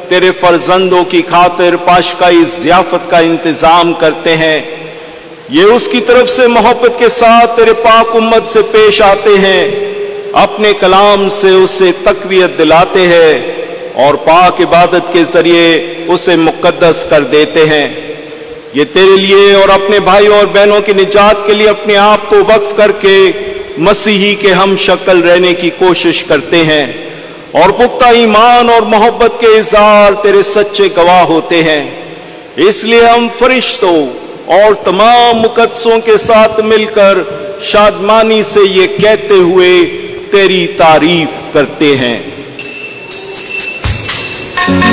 तेरे फर्जंदों की खातिर पाशकाई ज़ियाफत का इंतजाम करते हैं। ये उसकी तरफ से मोहब्बत के साथ तेरे पाक उम्मत से पेश आते हैं, अपने कलाम से उसे तकवीयत दिलाते हैं और पाक इबादत के जरिए उसे मुकद्दस कर देते हैं। ये तेरे लिए और अपने भाइयों और बहनों की निजात के लिए अपने आप को वक्फ करके मसीही के हम शक्ल रहने की कोशिश करते हैं और पुख्ता ईमान और मोहब्बत के इज़हार तेरे सच्चे गवाह होते हैं। इसलिए हम फरिश्तों और तमाम मुकद्दसों के साथ मिलकर शादमानी से ये कहते हुए तेरी तारीफ करते हैं। है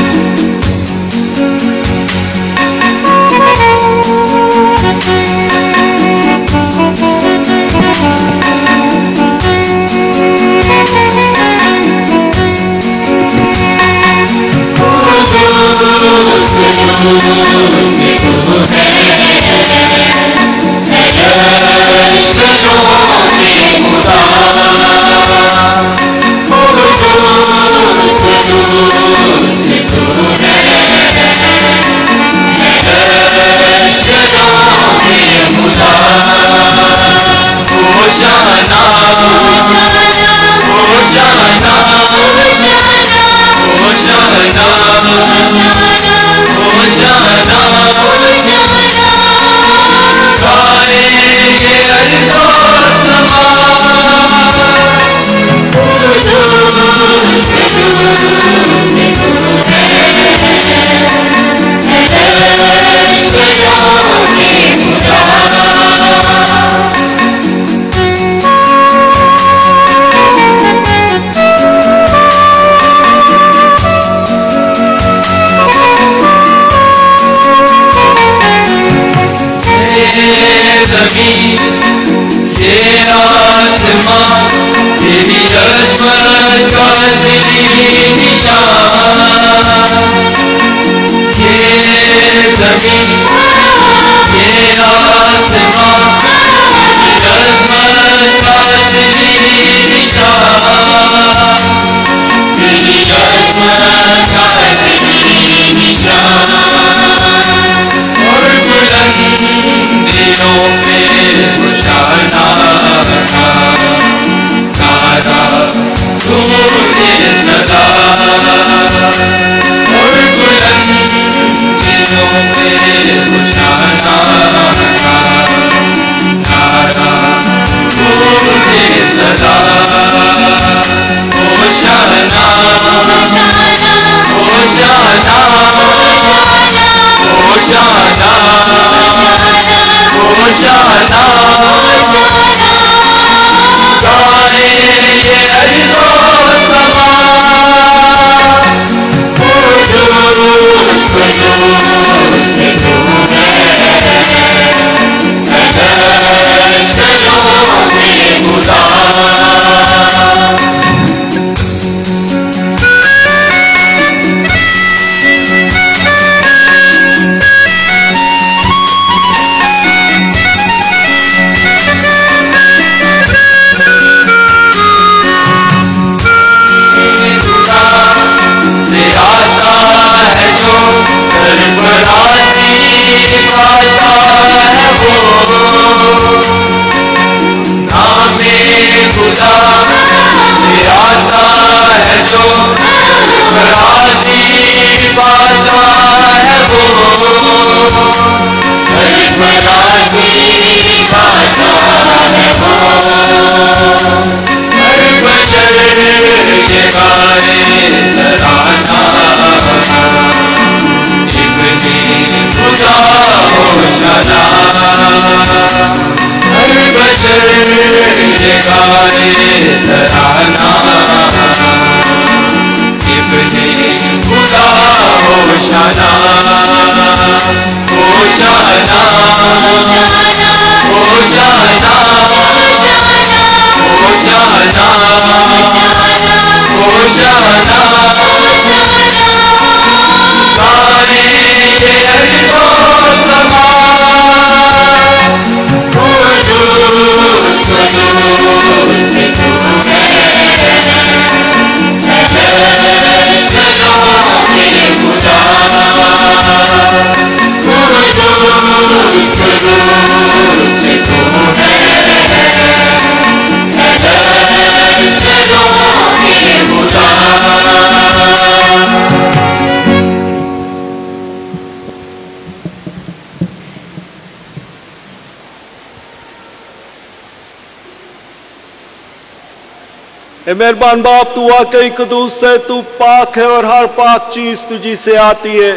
ए मेहरबान बाप, तू वाकई कदूस है, तू पाक है और हर पाक चीज तुझी से आती है।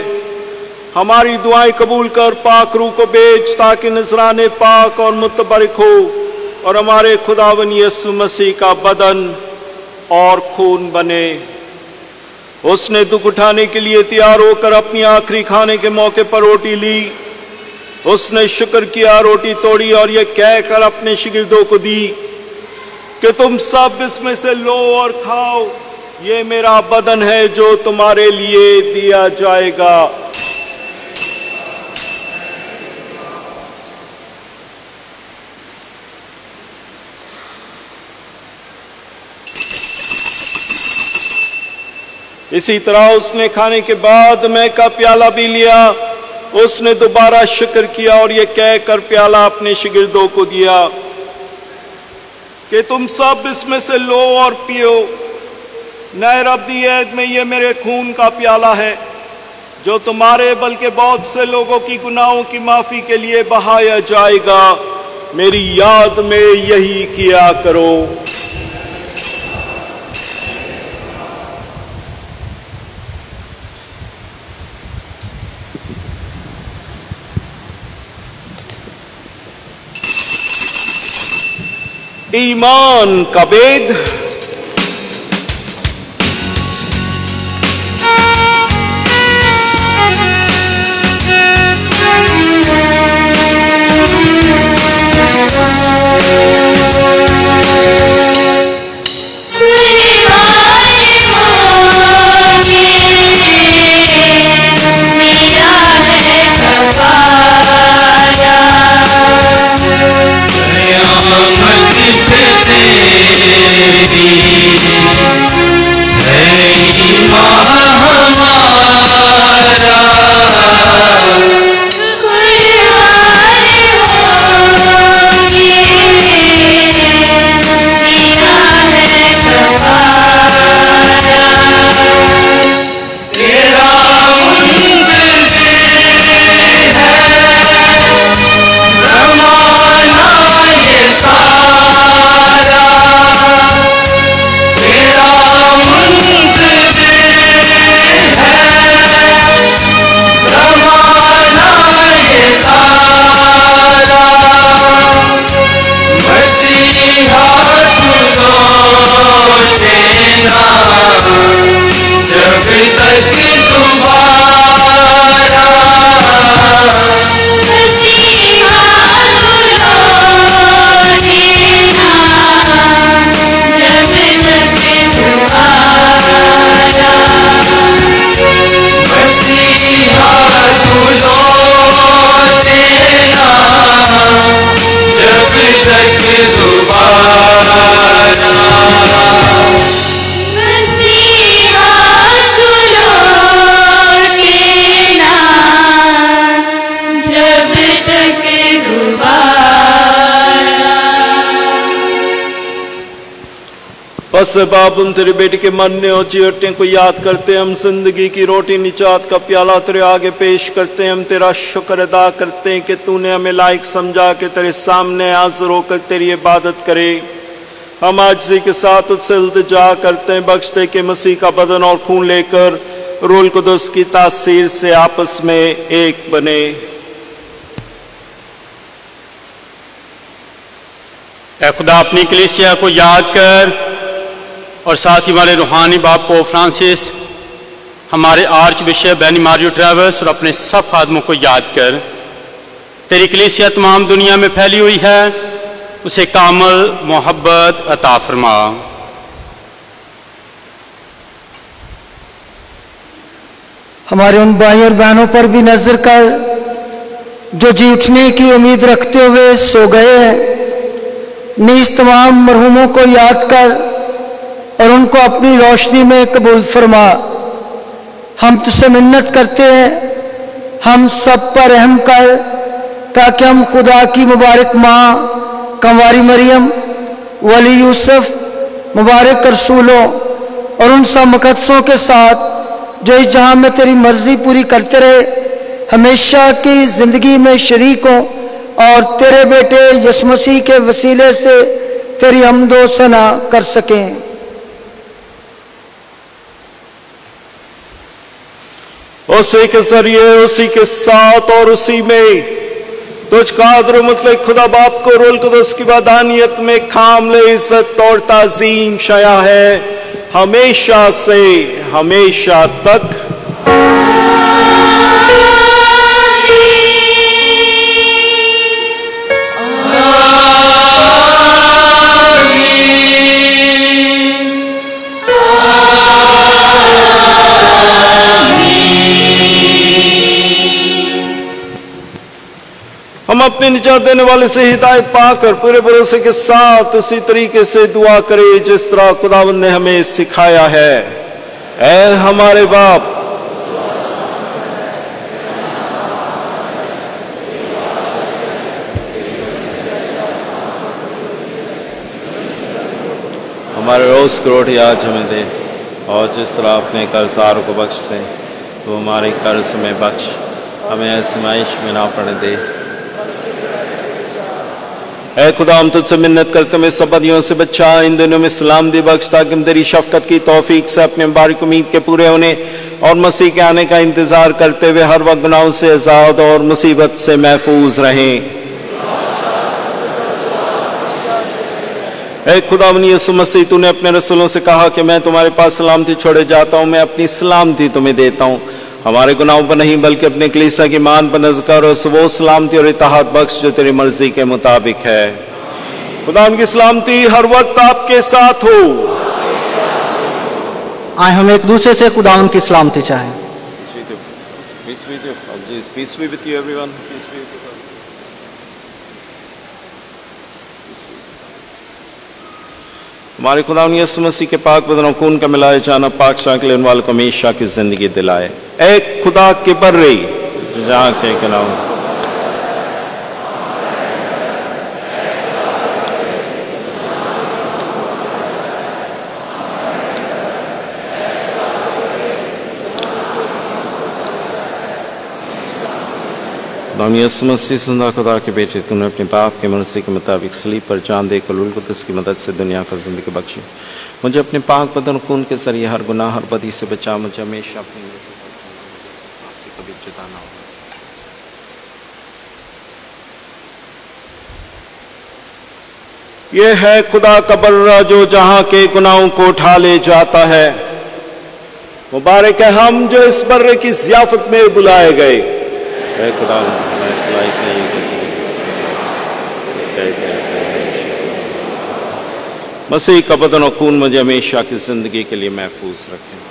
हमारी दुआएं कबूल कर, पाक रूह को भेज ताकि नजराने पाक और मुतबरक हो और हमारे खुदावन यीशु मसीह का बदन और खून बने। उसने दुख उठाने के लिए तैयार होकर अपनी आखिरी खाने के मौके पर रोटी ली। उसने शुक्र किया, रोटी तोड़ी और यह कहकर अपने शिगिर्दों को दी कि तुम सब इसमें से लो और खाओ, ये मेरा बदन है जो तुम्हारे लिए दिया जाएगा। इसी तरह उसने खाने के बाद मैं का प्याला भी लिया। उसने दोबारा शुक्र किया और यह कहकर प्याला अपने शिगिर्दों को दिया कि तुम सब इसमें से लो और पियो। नए रब्दी ऐद में यह मेरे खून का प्याला है जो तुम्हारे बल्कि बहुत से लोगों की गुनाहों की माफी के लिए बहाया जाएगा। मेरी याद में यही किया करो। ईमान का भेद। बस बाप, हम तेरे बेटे के मरने और जियरने को याद करते हैं। हम जिंदगी की रोटी निजात का प्याला तेरे आगे पेश करते हैं। हम तेरा शुक्र अदा करते हैं कि तूने हमें लायक समझा कि तेरे सामने हाजिर होकर तेरी इबादत करे। हम आजिज़ी के साथ तुझसे इल्तिजा करते हैं, बख्श दे के मसीह का बदन और खून लेकर रूह कुदस की तासीर से आपस में एक बने। ऐ खुदा, अपनी कलीसिया को याद कर और साथ ही हमारे रूहानी बाप पोप फ्रांसिस, हमारे आर्च बिशप बेनी मारियो ट्रेवर्स और अपने सब खादमों को याद कर। तेरी कलीसिया तमाम दुनिया में फैली हुई है, उसे कामल मोहब्बत अता फरमा। हमारे उन भाई और बहनों पर भी नजर कर जो जी उठने की उम्मीद रखते हुए सो गए हैं। नीज तमाम मरहूमों को याद कर और उनको अपनी रोशनी में कबूल फरमा। हम तुझसे मिन्नत करते हैं, हम सब पर रहम कर ताकि हम खुदा की मुबारक माँ कंवारी मरियम, वली यूसुफ, मुबारक रसूलों और उन सब मुकद्दसों के साथ जो इस जहां में तेरी मर्जी पूरी करते रहे, हमेशा की जिंदगी में शरीक हों और तेरे बेटे यीशु मसीह के वसीले से तेरी हम्दो सना कर सकें। उसी के जरिए, उसी के साथ और उसी में तुझ कादर मुतलक खुदा बाप को रूहुल कुद्दुस की वदानियत में कामिल इज्जत और ताज़ीम शया है, हमेशा से हमेशा तक। हम अपने निजात देने वाले से हिदायत पाकर पूरे भरोसे के साथ उसी तरीके से दुआ करें जिस तरह खुदावंद ने हमें सिखाया है। ऐ हमारे बाप, हमारे रोज की रोटी आज हमें दे, और जिस तरह अपने कर्जदारों को बख्शते तो हमारे कर्ज में बख्श, हमें आजमाइश में ना पड़ने दे। ऐ खुदा, हम तुझसे मिन्नत करते हैं सब बदियों से बचा, इन दिनों में सलामती बख्श, ताकि हम तेरी शफकत की तौफीक से अपने मुबारक उम्मीद के पूरे होने और मसीह के आने का इंतजार करते हुए हर वक्त गुनाहों से आजाद और मुसीबत से महफूज रहें। ऐ खुदावंद यीशु मसीह, तूने अपने रसूलों से कहा कि मैं तुम्हारे पास सलामती छोड़े जाता हूं, मैं अपनी सलामती तुम्हें देता हूं। हमारे गुनाहों पर नहीं बल्कि अपने कलीसिया की ईमान पर नज़र कर, और वो सलामती और इत्तेहाद बख्श जो तेरी मर्जी के मुताबिक है। खुदा उनकी सलामती हर वक्त आपके साथ हो। आए हम एक दूसरे से खुदा उनकी सलामती चाहें। हमारे खुदा यीशु मसीह के पाक बदन खून का मिलाए जाना पाक शाक लेने वालों को हमेशा की जिंदगी दिलाए। एक खुदा के बर्रे जहाँ के नाम यीशु मसीह जिंदा खुदा के बेटे, तूने अपने बाप के मर्जी के मुताबिक सलीब पर जान देकर रूहुल कुद्दुस की मदद से दुनिया को जिंदगी बख्शी। मुझे अपने पाक बदन खून के जरिए हर गुनाह हर बदी से बचा, मुझे हमेशा अपनी से कभी जुदा ना हो। यह है खुदा का बर्रा जो जहां के गुनाहों को उठा ले जाता है। मुबारक है हम जो इस बर्रे की ज़ियाफत में बुलाए गए। खुदा मसीह का बदन और खून मुझे हमेशा की जिंदगी के लिए महफूज रखें।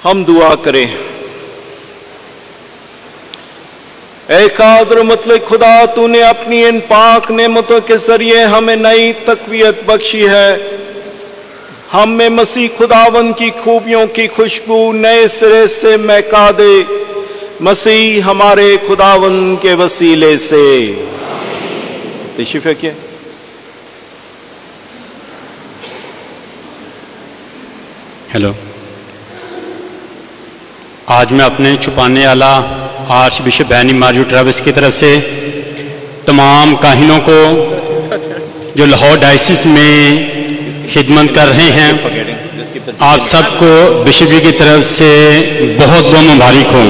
हम दुआ करें। ऐ कादर मतलब खुदा, तूने अपनी इन पाक नेमतों के जरिए हमें नई तकवीयत बख्शी है। हम में मसीह खुदावन की खूबियों की खुशबू नए सिरे से महका दे, मसीह हमारे खुदावन के वसीले से। तशरीफ रखिए। हेलो, आज मैं अपने छुपाने वाला आर्च बिशप बैनी मारियो ट्रेविस की तरफ से तमाम काहिनों को जो लाहौर डायसिस में खिदमत कर रहे हैं, आप सबको बिशप जी की तरफ से बहुत बहुत मुबारक हो।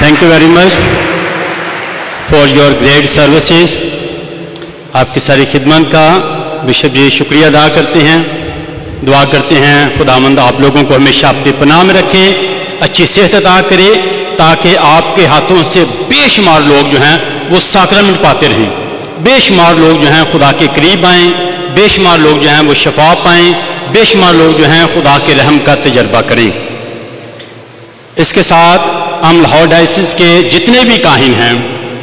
Thank you very much for your great services. आपकी सारी खिदमत का बिशप जी शुक्रिया अदा करते हैं। दुआ करते हैं खुदावंद आप लोगों को हमेशा अपनी पनाह में रखे, अच्छी सेहत अता करे, ताकि आपके हाथों से बेशुमार लोग जो हैं वो साक्रमेंट पाते रहें। बेशुमार लोग जो हैं खुदा के करीब आएँ, बेशुमार लोग जो हैं वो शफा पाएँ, बेशुमार लोग जो हैं खुदा के रहम का तजर्बा करें। इसके साथ हम लाहौर डायसिस के जितने भी काहिन हैं,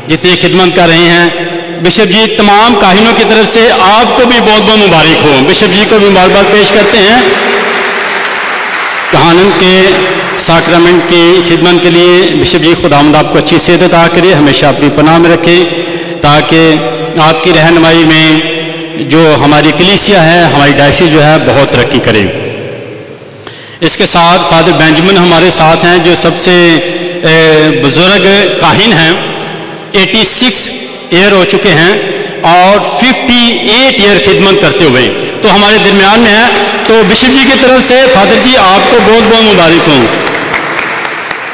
जितने खिदमत कर रहे हैं, बिशप जी तमाम काहिनों की तरफ से आपको भी बहुत बहुत मुबारक हो। बिशप जी को भी मुबारकबाद पेश करते हैं कहानन के साक्रमेंट की खिदमत के लिए। बिशप जी खुदावंद आपको अच्छी सेहत अता करे, हमेशा अपनी पनाह में रखे, ताकि आपकी रहनुमाई में जो हमारी कलीसिया है, हमारी डायसिस जो है बहुत तरक्की करे। इसके साथ फादर बेंजामिन हमारे साथ हैं, जो सबसे बुजुर्ग काहिन हैं, 86 ईयर हो चुके हैं और 58 ईयर खिदमत करते हुए तो हमारे दरमियान में है। तो बिशप जी की तरफ से फादर जी आपको बहुत बहुत मुबारक हो।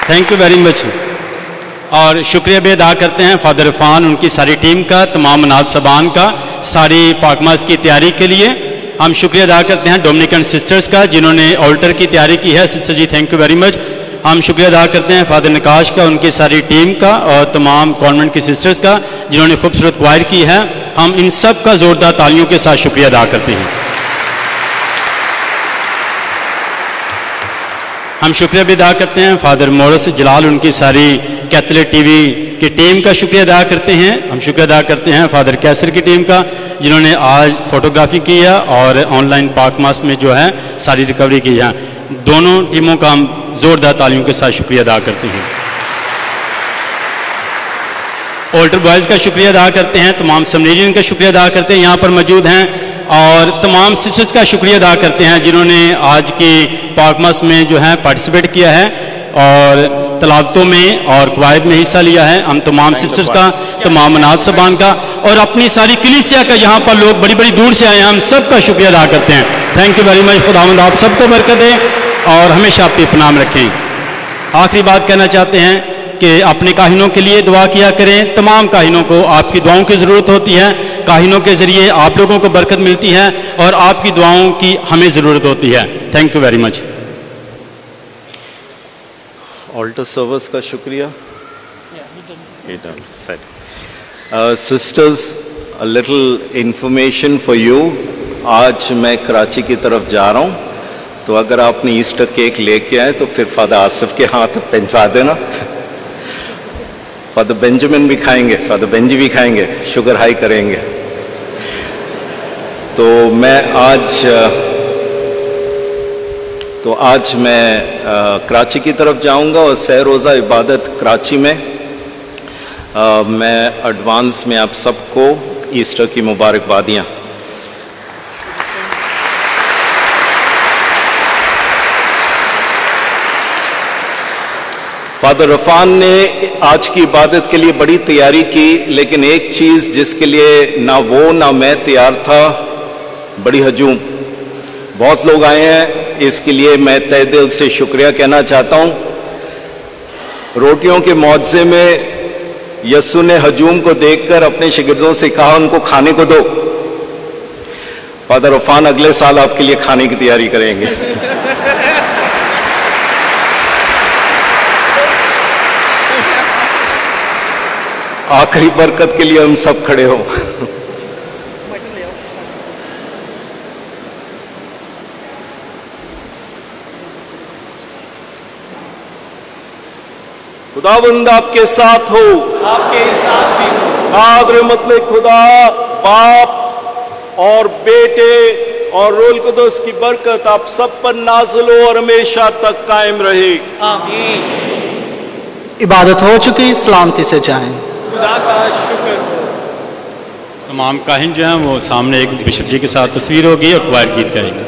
Thank you very much. और शुक्रिया भी अदा करते हैं फादर इरफान, उनकी सारी टीम का, तमाम अनाथ सबान का, सारी पाकमास की तैयारी के लिए हम शुक्रिया अदा करते हैं डोमिनिकन सिस्टर्स का, जिन्होंने ऑल्टर की तैयारी की है। Sister ji thank you very much. हम शुक्रिया अदा करते हैं फादर नकाश का, उनकी सारी टीम का और तमाम कॉन्वेंट की सिस्टर्स का, जिन्होंने खूबसूरत क्वायर की है। हम इन सब का जोरदार तालियों के साथ शुक्रिया अदा करते हैं। हम शुक्रिया भी अदा करते हैं फादर मोरस जलाल, उनकी सारी कैथलिक टीवी की टीम का शुक्रिया अदा करते हैं। हम शुक्रिया अदा करते हैं फादर कैसर की टीम का, जिन्होंने आज फोटोग्राफी की है और ऑनलाइन पाकमास में जो है सारी रिकवरी की है। दोनों टीमों का हम जोरदार तालियों के साथ शुक्रिया अदा करते हैं। ऑल्टर बॉयज़ का शुक्रिया अदा करते हैं, तमाम सेमिनेरियन का शुक्रिया अदा करते हैं यहाँ पर मौजूद हैं, और तमाम सिस्टर्स का शुक्रिया अदा करते हैं जिन्होंने आज की पाकमास में जो है पार्टिसिपेट किया है और तलावतों में और क्वायद में हिस्सा लिया है। हम तमाम सिस्टर्स का, तमाम अनाथ सबान का और अपनी सारी कलीसिया का, यहाँ पर लोग बड़ी बड़ी दूर से आए हैं, हम सब का शुक्रिया अदा करते हैं। Thank you very much. खुदावंद आप सबको बरकत दे और हमेशा अपनी पनाह में रखें। आखिरी बात कहना चाहते हैं कि अपने काहिनों के लिए दुआ किया करें। तमाम काहिनों को आपकी दुआओं की ज़रूरत होती है। काहिनों के ज़रिए आप लोगों को बरकत मिलती है और आपकी दुआओं की हमें ज़रूरत होती है। Thank you very much. Altar service का शुक्रिया। Sisters, a little information for you. आज मैं कराची की तरफ जा रहा हूँ, तो अगर आपने ईस्टर केक लेके आए तो फिर फादर आसिफ के हाथ पहुंचा देना। फादर बेंजामिन भी खाएंगे, फादर बेंजी भी खाएंगे, शुगर हाई करेंगे। तो आज मैं कराची की तरफ जाऊंगा और सह रोज़ा इबादत कराची में। मैं एडवांस में आप सबको ईस्टर की मुबारकबादियाँ। फादर रफ़ान ने आज की इबादत के लिए बड़ी तैयारी की, लेकिन एक चीज़ जिसके लिए ना वो ना मैं तैयार था, बड़ी हजूम। बहुत लोग आए हैं, इसके लिए मैं तहे दिल से शुक्रिया कहना चाहता हूँ। रोटियों के मुआवजे में यस्सु ने हजूम को देखकर अपने शिगिर्दों से कहा उनको खाने को दो। फादर रफ़ान अगले साल आपके लिए खाने की तैयारी करेंगे। आखिरी बरकत के लिए हम सब खड़े हो। खुदावंद आपके साथ हो, आपके साथ भी हो। कादर मतलब खुदा बाप और बेटे और रूह कुदस की बरकत आप सब पर नाज़िल हो और हमेशा तक कायम रहे। आमीन। इबादत हो चुकी, सलामती से जाएं। खुदा का शुक्र हो। तमाम काहिन जो हैं वो सामने एक बिशप जी के साथ तस्वीर होगी और क्वायर गीत गाएंगे।